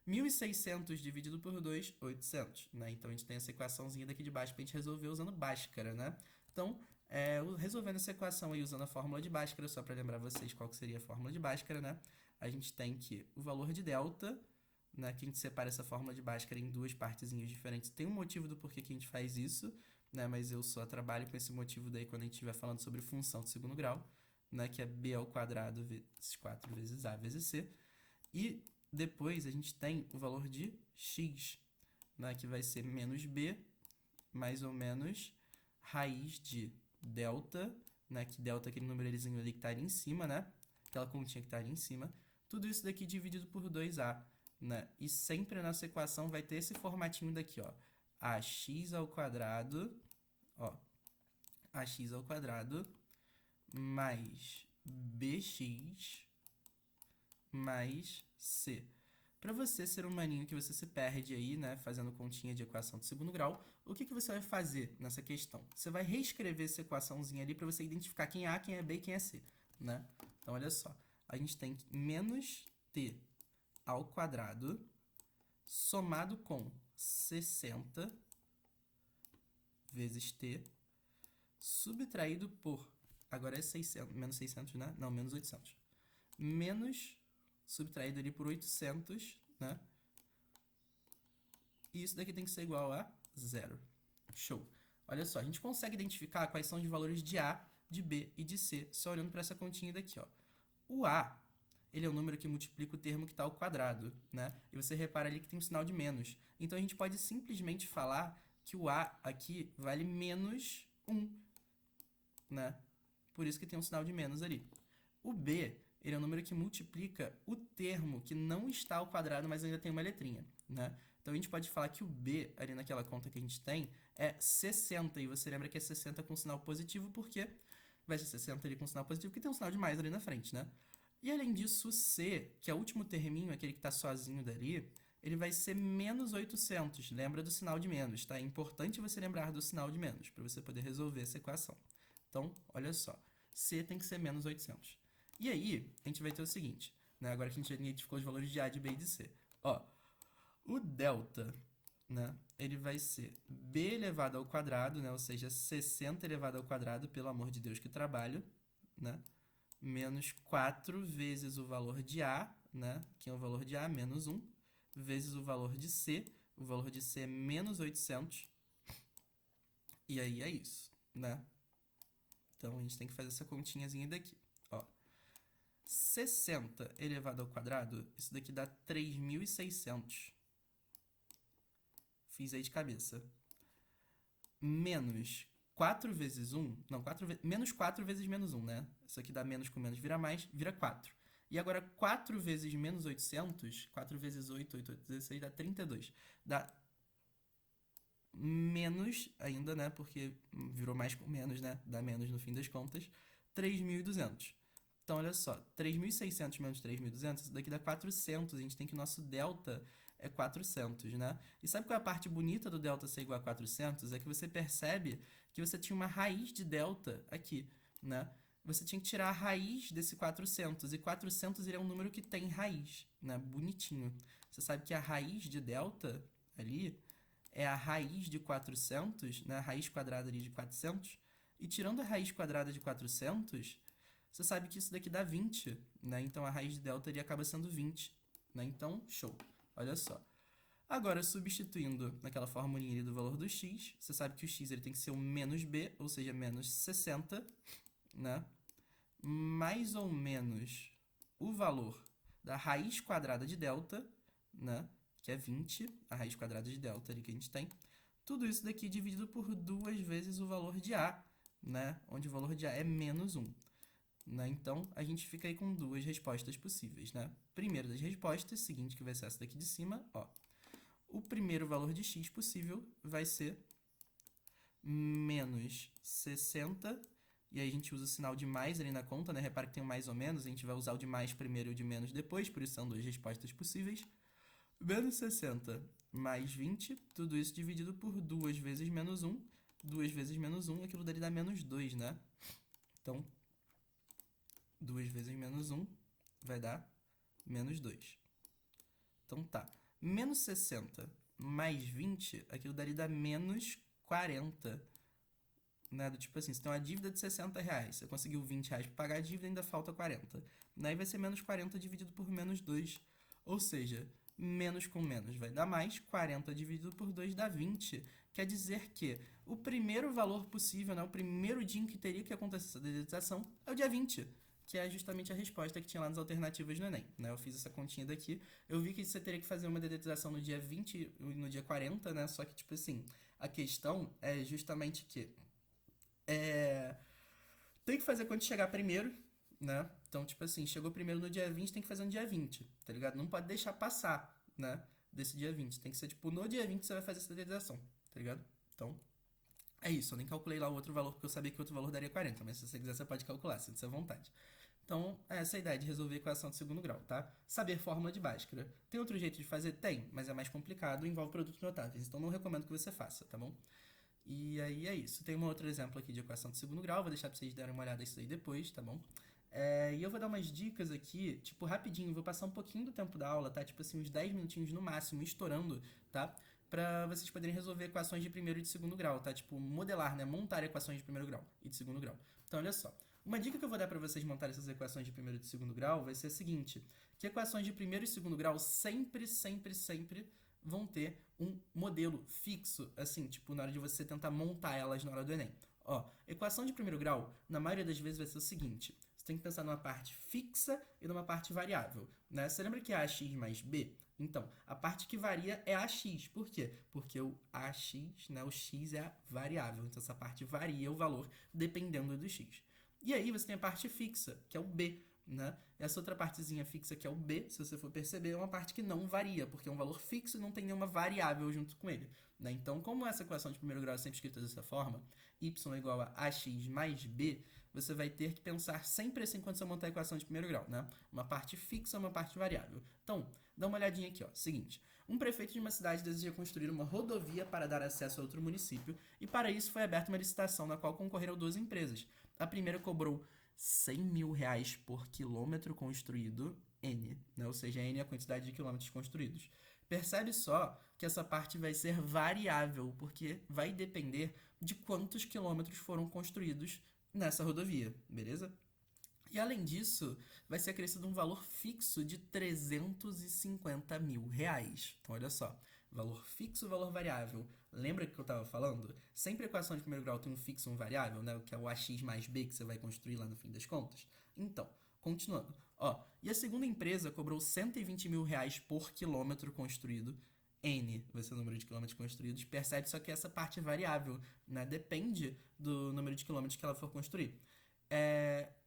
1.600 dividido por 2, 800, né? Então, a gente tem essa equaçãozinha daqui de baixo para a gente resolver usando Bhaskara, né? Então, resolvendo essa equação aí usando a fórmula de Bhaskara, só para lembrar vocês qual que seria a fórmula de Bhaskara, né? A gente tem que o valor de delta, né? Que a gente separa essa fórmula de Bhaskara em duas partezinhas diferentes. Tem um motivo do porquê que a gente faz isso, né? Mas eu só trabalho com esse motivo daí quando a gente estiver falando sobre função de segundo grau, né? Que é b ao quadrado vezes 4 vezes a vezes c. E depois a gente tem o valor de x, né, que vai ser menos b, mais ou menos raiz de delta, né, que delta é aquele numerizinho ali que está ali em cima, né, aquela continha que está ali em cima. Tudo isso daqui dividido por 2a, né, e sempre nessa equação vai ter esse formatinho daqui, ó, ax ao quadrado, ó, ax ao quadrado mais bx mais c. Para você ser um maninho que você se perde aí, né, fazendo continha de equação de segundo grau, o que você vai fazer nessa questão? Você vai reescrever essa equaçãozinha ali para você identificar quem é A, quem é B e quem é C, né? Então, olha só. A gente tem menos t ao quadrado somado com 60 vezes t subtraído por, agora é 600, menos 600, né? Não, menos 800. Menos subtraído ali por 800, né? E isso daqui tem que ser igual a zero. Show! Olha só, a gente consegue identificar quais são os valores de A, de B e de C, só olhando para essa continha daqui, ó. O A, ele é o número que multiplica o termo que está ao quadrado, né? E você repara ali que tem um sinal de menos. Então, a gente pode simplesmente falar que o A aqui vale menos 1, né? Por isso que tem um sinal de menos ali. O B, ele é um número que multiplica o termo que não está ao quadrado, mas ainda tem uma letrinha, né? Então, a gente pode falar que o B, ali naquela conta que a gente tem, é 60. E você lembra que é 60 com sinal positivo, porque vai ser 60 ali com sinal positivo, porque tem um sinal de mais ali na frente, né? E, além disso, o C, que é o último terminho, aquele que está sozinho dali, ele vai ser menos 800. Lembra do sinal de menos, tá? É importante você lembrar do sinal de menos, para você poder resolver essa equação. Então, olha só. C tem que ser menos 800. E aí, a gente vai ter o seguinte, né? Agora que a gente já identificou os valores de A, de B e de C. Ó, o delta, né? Ele vai ser B elevado ao quadrado, né? Ou seja, 60 elevado ao quadrado, pelo amor de Deus que trabalho, né? Menos 4 vezes o valor de A, né? Que é o valor de A, menos 1, vezes o valor de C. O valor de C é menos 800. E aí é isso, né? Então, a gente tem que fazer essa continhazinha daqui, ó. 60 elevado ao quadrado, isso daqui dá 3.600. Fiz aí de cabeça. Menos 4 vezes 1, não, menos 4 vezes menos 1, né? Isso aqui dá menos com menos, vira mais, vira 4. E agora 4 vezes menos 800, 4 vezes 8, 8, 8, 16, dá 32. Dá menos ainda, né? Porque virou mais com menos, né? Dá menos no fim das contas. 3.200. Então, olha só. 3.600 menos 3.200, isso daqui dá 400. A gente tem que o nosso delta é 400, né? E sabe qual é a parte bonita do delta ser igual a 400? É que você percebe que você tinha uma raiz de delta aqui, né? Você tinha que tirar a raiz desse 400. E 400 ele é um número que tem raiz, né? Bonitinho. Você sabe que a raiz de delta ali é a raiz de 400, né? A raiz quadrada ali de 400. E tirando a raiz quadrada de 400, você sabe que isso daqui dá 20, né? Então a raiz de delta ele acaba sendo 20, né? Então, show. Olha só. Agora, substituindo naquela formulinha ali do valor do x, você sabe que o x ele tem que ser o menos b, ou seja, menos 60, né? Mais ou menos o valor da raiz quadrada de delta, né? Que é 20, a raiz quadrada de delta ali que a gente tem. Tudo isso daqui dividido por 2 vezes o valor de a, né? Onde o valor de a é menos 1. Né? Então, a gente fica aí com duas respostas possíveis, né? Primeira das respostas, seguinte, que vai ser essa daqui de cima, ó. O primeiro valor de x possível vai ser menos 60, e aí a gente usa o sinal de mais ali na conta, né? Repara que tem um mais ou menos, a gente vai usar o de mais primeiro e o de menos depois, por isso são duas respostas possíveis. Menos 60 mais 20, tudo isso dividido por 2 vezes menos 1. 2 vezes menos 1, aquilo dali dá menos 2, né? Então, 2 vezes menos 1 vai dar menos 2. Então tá. Menos 60 mais 20, aquilo dali dá menos 40. Né? Do tipo assim, você tem uma dívida de 60 reais, você conseguiu 20 reais para pagar a dívida, ainda falta 40. Daí vai ser menos 40 dividido por menos 2. Ou seja, menos com menos vai dar mais, 40 dividido por 2 dá 20. Quer dizer que o primeiro valor possível, né, o primeiro dia em que teria que acontecer essa dedetização é o dia 20, que é justamente a resposta que tinha lá nas alternativas do Enem. Né? Eu fiz essa continha daqui, eu vi que você teria que fazer uma dedetização no dia 20 e no dia 40, né? Só que, tipo assim, a questão é justamente que tem que fazer quando chegar primeiro, né? Então, tipo assim, chegou primeiro no dia 20, tem que fazer no dia 20, tá ligado? Não pode deixar passar, né? Desse dia 20. Tem que ser, tipo, no dia 20 você vai fazer essa dedetização, tá ligado? Então, é isso. Eu nem calculei lá o outro valor, porque eu sabia que o outro valor daria 40, mas se você quiser, você pode calcular, sinta sua vontade. Então, essa é a ideia de resolver a equação de segundo grau, tá? Saber fórmula de Bhaskara. Tem outro jeito de fazer? Tem, mas é mais complicado e envolve produtos notáveis, então não recomendo que você faça, tá bom? E aí é isso. Tem um outro exemplo aqui de equação de segundo grau, vou deixar pra vocês darem uma olhada nisso aí depois, tá bom? E eu vou dar umas dicas aqui, tipo, rapidinho, vou passar um pouquinho do tempo da aula, tá? Tipo assim, uns 10 minutinhos no máximo, estourando, tá? Pra vocês poderem resolver equações de primeiro e de segundo grau, tá? Tipo, modelar, né? Montar equações de primeiro grau e de segundo grau. Então, olha só. Uma dica que eu vou dar pra vocês montarem essas equações de primeiro e de segundo grau vai ser a seguinte, que equações de primeiro e segundo grau sempre vão ter um modelo fixo, assim, tipo, na hora de você tentar montar elas na hora do Enem. Ó, equação de primeiro grau, na maioria das vezes vai ser o seguinte, você tem que pensar numa parte fixa e numa parte variável, né? Você lembra que é ax mais b? Então, a parte que varia é ax. Por quê? Porque o ax, né, o x é a variável, então essa parte varia o valor dependendo do x. E aí você tem a parte fixa, que é o b, né? Essa outra partezinha fixa que é o b, se você for perceber, é uma parte que não varia, porque é um valor fixo e não tem nenhuma variável junto com ele. Né? Então, como essa equação de primeiro grau é sempre escrita dessa forma, y é igual a ax mais b, você vai ter que pensar sempre assim quando você montar a equação de primeiro grau, né? Uma parte fixa e uma parte variável. Então, dá uma olhadinha aqui, ó. Seguinte, um prefeito de uma cidade deseja construir uma rodovia para dar acesso a outro município, e para isso foi aberta uma licitação na qual concorreram 2 empresas. A primeira cobrou 100 mil reais por quilômetro construído, N, né? Ou seja, N é a quantidade de quilômetros construídos. Percebe só que essa parte vai ser variável, porque vai depender de quantos quilômetros foram construídos nessa rodovia, beleza? E além disso, vai ser acrescido um valor fixo de 350 mil reais. Então, olha só, valor fixo, valor variável. Lembra que eu estava falando? Sempre a equação de primeiro grau tem um fixo e um variável, né? Que é o ax mais b que você vai construir lá no fim das contas. Então, continuando. Ó, e a segunda empresa cobrou 120 mil reais por quilômetro construído. N vai ser o número de quilômetros construídos. Percebe só que essa parte é variável, né? Depende do número de quilômetros que ela for construir.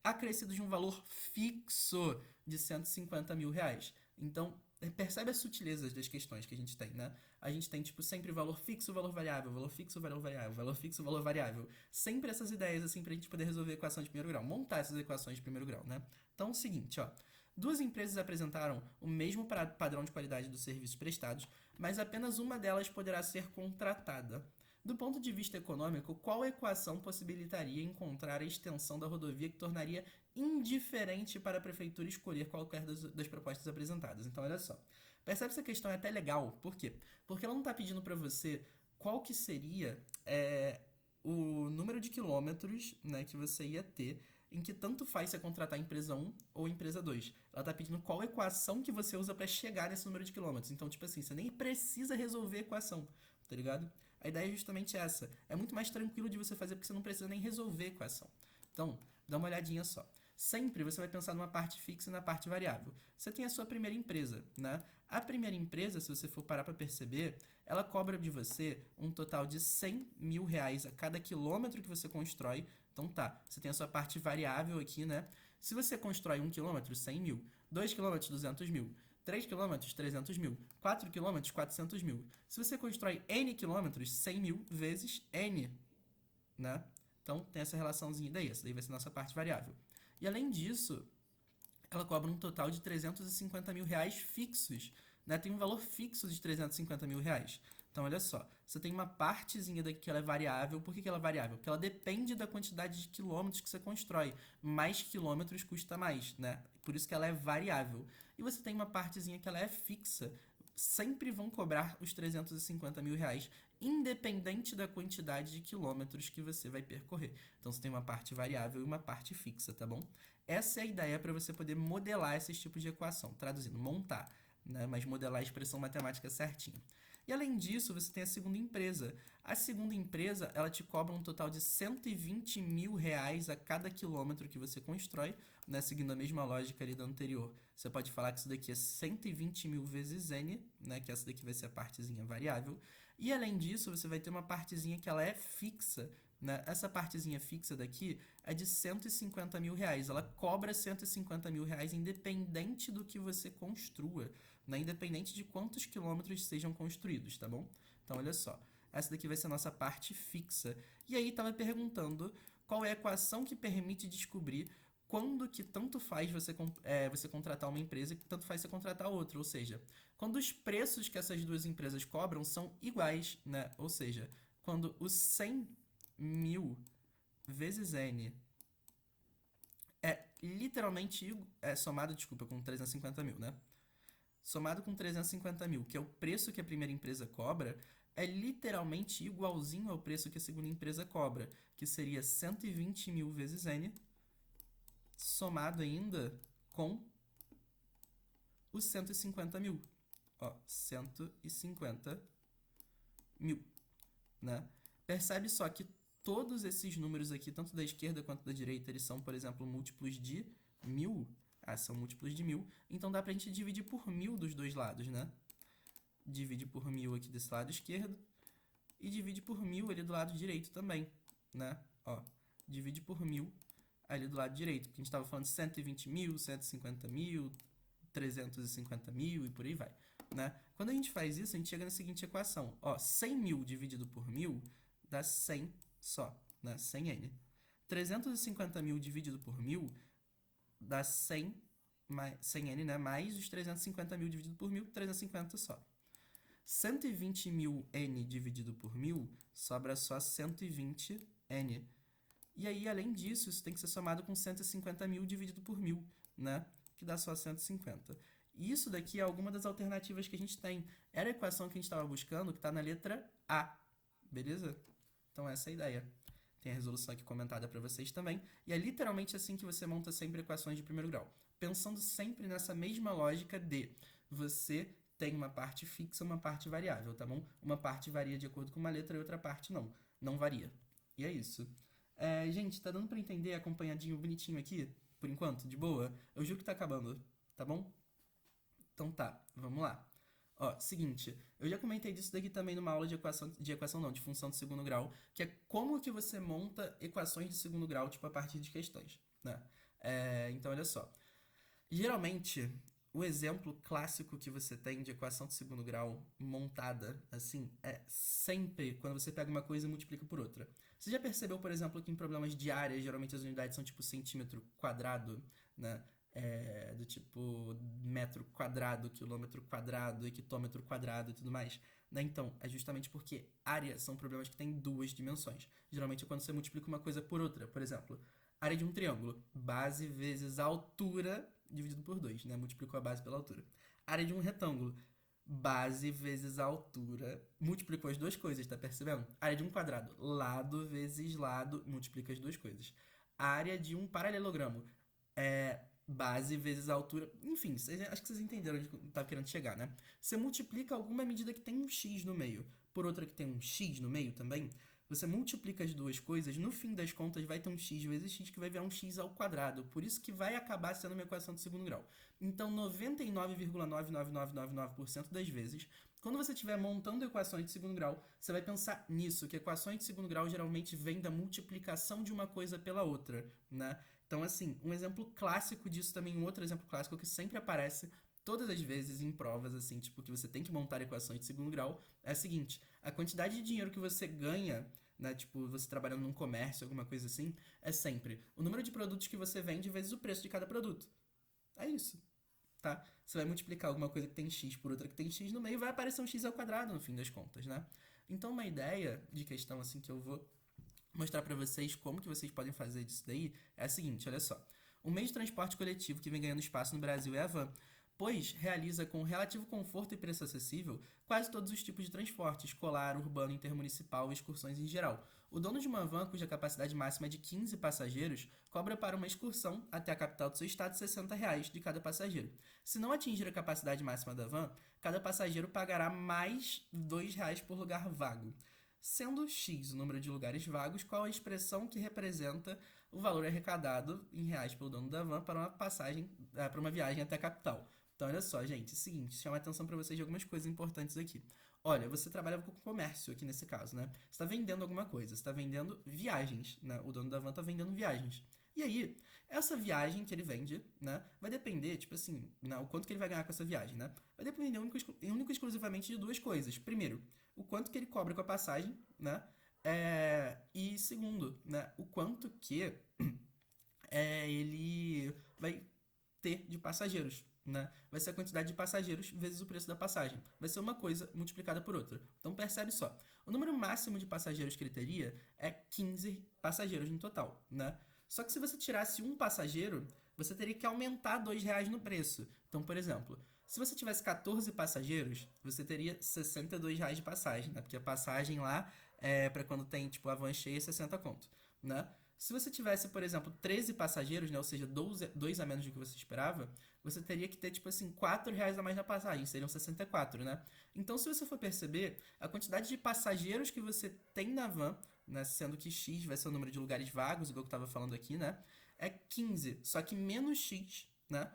Acrescido de um valor fixo de 150 mil reais. Então, percebe as sutilezas das questões que a gente tem, né? A gente tem, tipo, sempre valor fixo, valor variável, valor fixo, valor variável, valor fixo, valor variável. Sempre essas ideias, assim, pra gente poder resolver a equação de primeiro grau. Montar essas equações de primeiro grau, né? Então, é o seguinte, ó. 2 empresas apresentaram o mesmo padrão de qualidade dos serviços prestados, mas apenas uma delas poderá ser contratada. Do ponto de vista econômico, qual equação possibilitaria encontrar a extensão da rodovia que tornaria indiferente para a prefeitura escolher qualquer das propostas apresentadas? Então, olha só. Percebe que essa questão é até legal. Por quê? Porque ela não está pedindo para você qual que seria o número de quilômetros, né, que você ia ter em que tanto faz você contratar a empresa 1 ou a empresa 2. Ela tá pedindo qual equação que você usa para chegar nesse número de quilômetros. Então, tipo assim, você nem precisa resolver a equação, tá ligado? A ideia é justamente essa. É muito mais tranquilo de você fazer porque você não precisa nem resolver a equação. Então, dá uma olhadinha só. Sempre você vai pensar numa parte fixa e na parte variável. Você tem a sua primeira empresa, né? A primeira empresa, se você for parar para perceber, ela cobra de você um total de 100 mil reais a cada quilômetro que você constrói. Então tá, você tem a sua parte variável aqui, né? Se você constrói 1 quilômetro, 100 mil. 2 quilômetros, 200 mil. 3 quilômetros, 300 mil. 4 quilômetros, 400 mil. Se você constrói N quilômetros, 100 mil vezes N, né? Então tem essa relaçãozinha daí. Essa daí vai ser a nossa parte variável. E além disso, ela cobra um total de 350 mil reais fixos, né? Tem um valor fixo de 350 mil reais. Então, olha só, você tem uma partezinha daqui que ela é variável. Por que ela é variável? Porque ela depende da quantidade de quilômetros que você constrói. Mais quilômetros custa mais, né? Por isso que ela é variável. E você tem uma partezinha que ela é fixa. Sempre vão cobrar os 350 mil reais, independente da quantidade de quilômetros que você vai percorrer. Então, você tem uma parte variável e uma parte fixa, tá bom? Essa é a ideia para você poder modelar esses tipos de equação. Traduzindo, montar, né? Mas modelar a expressão matemática certinho. E além disso, você tem a segunda empresa. A segunda empresa, ela te cobra um total de 120 mil reais a cada quilômetro que você constrói, né? Seguindo a mesma lógica ali da anterior. Você pode falar que isso daqui é 120 mil vezes N, né? Que essa daqui vai ser a partezinha variável. E além disso, você vai ter uma partezinha que ela é fixa, né? Essa partezinha fixa daqui é de 150 mil reais. Ela cobra 150 mil reais independente do que você construa, né? Independente de quantos quilômetros sejam construídos, tá bom? Então, olha só. Essa daqui vai ser a nossa parte fixa. E aí, estava perguntando qual é a equação que permite descobrir quando que tanto faz você contratar uma empresa que tanto faz você contratar outra. Ou seja, quando os preços que essas duas empresas cobram são iguais, né? Ou seja, quando os 100 mil vezes N é literalmente somado, desculpa, com 350 mil, né? Somado com 350 mil, que é o preço que a primeira empresa cobra, é literalmente igualzinho ao preço que a segunda empresa cobra, que seria 120 mil vezes N, somado ainda com os 150 mil. Ó, 150 mil, né? Percebe só que todos esses números aqui, tanto da esquerda quanto da direita, eles são, por exemplo, múltiplos de 1000. São múltiplos de 1000. Então dá pra gente dividir por 1000 dos dois lados, né? Divide por 1000 aqui desse lado esquerdo. E divide por 1000 ali do lado direito também, né? Ó, divide por 1000 ali do lado direito. Porque a gente estava falando de 120 mil, 150 mil, 350 mil e por aí vai, né? Quando a gente faz isso, a gente chega na seguinte equação. Ó, 100 mil dividido por 1000 dá 100 só, né? 100n. 350 mil dividido por 1000 dá 100n, né? Mais os 350 mil dividido por 1000, 350 só. 120 mil n dividido por 1000 sobra só 120n. E aí, além disso, isso tem que ser somado com 150 mil dividido por 1000, né? Que dá só 150. E isso daqui é alguma das alternativas que a gente tem. Era a equação que a gente estava buscando, que está na letra A. Beleza? Então, essa é a ideia. Tem a resolução aqui comentada para vocês também. E é literalmente assim que você monta sempre equações de primeiro grau. Pensando sempre nessa mesma lógica de você tem uma parte fixa e uma parte variável, tá bom? Uma parte varia de acordo com uma letra e outra parte não. Não varia. E é isso. Gente, tá dando pra entender acompanhadinho, bonitinho aqui? Por enquanto, de boa? Eu juro que tá acabando, tá bom? Então tá, vamos lá. Ó, seguinte, eu já comentei disso daqui também numa aula de função de segundo grau, que é como que você monta equações de segundo grau, tipo, a partir de questões, né? Então, olha só. Geralmente, o exemplo clássico que você tem de equação de segundo grau montada, assim, é sempre quando você pega uma coisa e multiplica por outra. Você já percebeu, por exemplo, que em problemas de área, geralmente as unidades são tipo centímetro quadrado, né? Do tipo metro quadrado, quilômetro quadrado, hectômetro quadrado e tudo mais, né? Então, é justamente porque área são problemas que têm duas dimensões. Geralmente é quando você multiplica uma coisa por outra. Por exemplo, área de um triângulo, base vezes a altura dividido por 2, né? Multiplicou a base pela altura. Área de um retângulo, base vezes a altura, multiplicou as duas coisas, tá percebendo? Área de um quadrado, lado vezes lado, multiplica as duas coisas. área de um paralelogramo. Base vezes a altura. Enfim, acho que vocês entenderam onde eu tava querendo chegar, né? Você multiplica alguma medida que tem um x no meio por outra que tem um x no meio também. Você multiplica as duas coisas, no fim das contas vai ter um x vezes x que vai virar um x ao quadrado. Por isso que vai acabar sendo uma equação de segundo grau. Então, 99,99999% das vezes, quando você estiver montando equações de segundo grau, você vai pensar nisso, que equações de segundo grau geralmente vêm da multiplicação de uma coisa pela outra, né? Então, assim, um exemplo clássico disso também, um outro exemplo clássico que sempre aparece todas as vezes em provas, assim, tipo, que você tem que montar equações de segundo grau, é a seguinte: a quantidade de dinheiro que você ganha, né, tipo, você trabalhando num comércio, alguma coisa assim, é sempre o número de produtos que você vende vezes o preço de cada produto. É isso, tá? Você vai multiplicar alguma coisa que tem x por outra que tem x no meio e vai aparecer um x ao quadrado no fim das contas, né? Então, uma ideia de questão, assim, que eu vou mostrar para vocês como que vocês podem fazer disso daí é a seguinte, olha só. O meio de transporte coletivo que vem ganhando espaço no Brasil é a van, pois realiza com relativo conforto e preço acessível quase todos os tipos de transporte, escolar, urbano, intermunicipal e excursões em geral. O dono de uma van, cuja capacidade máxima é de 15 passageiros, cobra para uma excursão até a capital do seu estado R$ 60 de cada passageiro. Se não atingir a capacidade máxima da van, cada passageiro pagará mais R$ 2 por lugar vago. Sendo X o número de lugares vagos, qual a expressão que representa o valor arrecadado em reais pelo dono da van para uma passagem, para uma viagem até a capital? Então, olha só, gente, é o seguinte, chama a atenção para vocês de algumas coisas importantes aqui. Olha, você trabalha com comércio aqui nesse caso, né? Você está vendendo alguma coisa, você está vendendo viagens, né? O dono da van está vendendo viagens. E aí, essa viagem que ele vende, né, vai depender, tipo assim, né, o quanto que ele vai ganhar com essa viagem, né? Vai depender único e exclusivamente de duas coisas. Primeiro, o quanto que ele cobra com a passagem, né? E segundo, né, o quanto que ele vai ter de passageiros, né? Vai ser a quantidade de passageiros vezes o preço da passagem. Vai ser uma coisa multiplicada por outra. Então percebe só, o número máximo de passageiros que ele teria é 15 passageiros no total, né? Só que se você tirasse um passageiro, você teria que aumentar R$ 2 no preço. Então, por exemplo, se você tivesse 14 passageiros, você teria R$ 62 de passagem, né? Porque a passagem lá para quando tem tipo a van cheia é 60 conto, né? Se você tivesse, por exemplo, 13 passageiros, né, ou seja, dois a menos do que você esperava, você teria que ter, tipo assim, R$ 4 a mais na passagem, seriam 64, né? Então, se você for perceber, a quantidade de passageiros que você tem na van, né, sendo que X vai ser o número de lugares vagos, igual que eu estava falando aqui, né, é 15, só que menos X, né?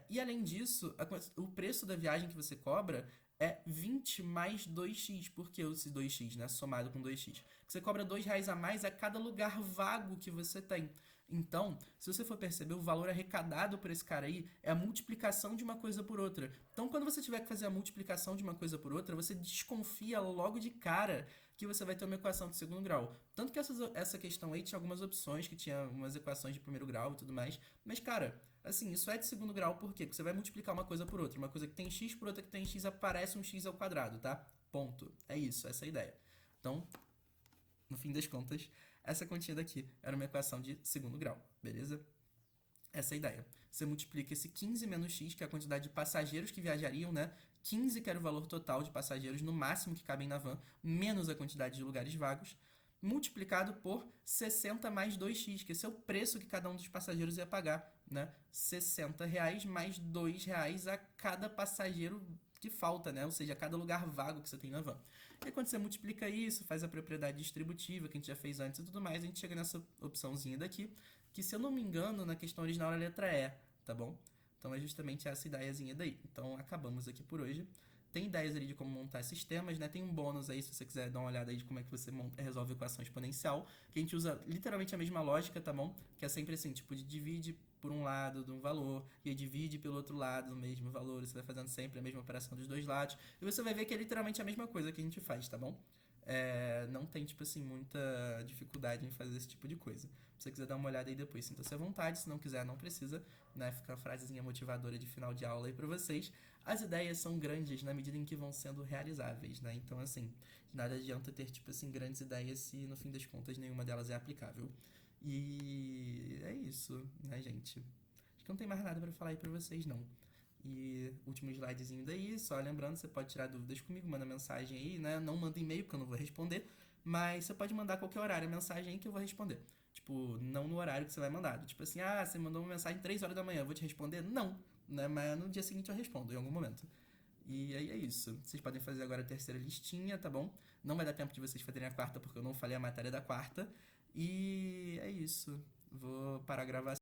E além disso, o preço da viagem que você cobra é 20 mais 2x. Por que esse 2x, né? Somado com 2x. Você cobra R$ 2 a mais a cada lugar vago que você tem. Então, se você for perceber, o valor arrecadado por esse cara aí é a multiplicação de uma coisa por outra. Então, quando você tiver que fazer a multiplicação de uma coisa por outra, você desconfia logo de cara que você vai ter uma equação de segundo grau. Tanto que essa questão aí tinha algumas opções, que tinha umas equações de primeiro grau e tudo mais. Mas, cara, assim, isso é de segundo grau por quê? Porque você vai multiplicar uma coisa por outra. Uma coisa que tem x por outra que tem x, aparece um x ao quadrado, tá? Ponto. É isso, essa é a ideia. Então, no fim das contas, essa continha daqui era uma equação de segundo grau, beleza? Essa é a ideia. Você multiplica esse 15 menos x, que é a quantidade de passageiros que viajariam, né? 15, que era o valor total de passageiros no máximo que cabem na van, menos a quantidade de lugares vagos, multiplicado por 60 mais 2x, que esse é o preço que cada um dos passageiros ia pagar, né? R$ 60 mais R$ 2 a cada passageiro que falta, né? Ou seja, a cada lugar vago que você tem na van. E quando você multiplica isso, faz a propriedade distributiva, que a gente já fez antes e tudo mais, a gente chega nessa opçãozinha daqui, que se eu não me engano, na questão original era a letra E, tá bom? Então é justamente essa ideiazinha daí. Então acabamos aqui por hoje. Tem ideias ali de como montar sistemas, né? Tem um bônus aí, se você quiser dar uma olhada aí de como é que você resolve equação exponencial, que a gente usa literalmente a mesma lógica, tá bom? Que é sempre assim, tipo, de divide por um lado de um valor e aí divide pelo outro lado do mesmo valor, você vai fazendo sempre a mesma operação dos dois lados, e você vai ver que é literalmente a mesma coisa que a gente faz, tá bom? Não tem, tipo assim, muita dificuldade em fazer esse tipo de coisa. Se você quiser dar uma olhada aí depois, sinta-se à vontade. Se não quiser, não precisa, né? Fica a frasezinha motivadora de final de aula aí pra vocês. As ideias são grandes na medida em que vão sendo realizáveis, né? Então, assim, de nada adianta ter, tipo assim, grandes ideias se no fim das contas nenhuma delas é aplicável. E é isso, né, gente? Acho que não tem mais nada pra falar aí pra vocês, não. E último slidezinho daí, só lembrando, você pode tirar dúvidas comigo, manda mensagem aí, né? Não manda e-mail, porque eu não vou responder, Mas você pode mandar a qualquer horário a mensagem aí que eu vou responder. Tipo, não no horário que você vai mandar. Tipo assim, você mandou uma mensagem 3 horas da manhã, eu vou te responder? Não, né? Mas no dia seguinte eu respondo, em algum momento. E aí é isso. Vocês podem fazer agora a terceira listinha, tá bom? Não vai dar tempo de vocês fazerem a quarta porque eu não falei a matéria da quarta. E é isso. Vou parar a gravação.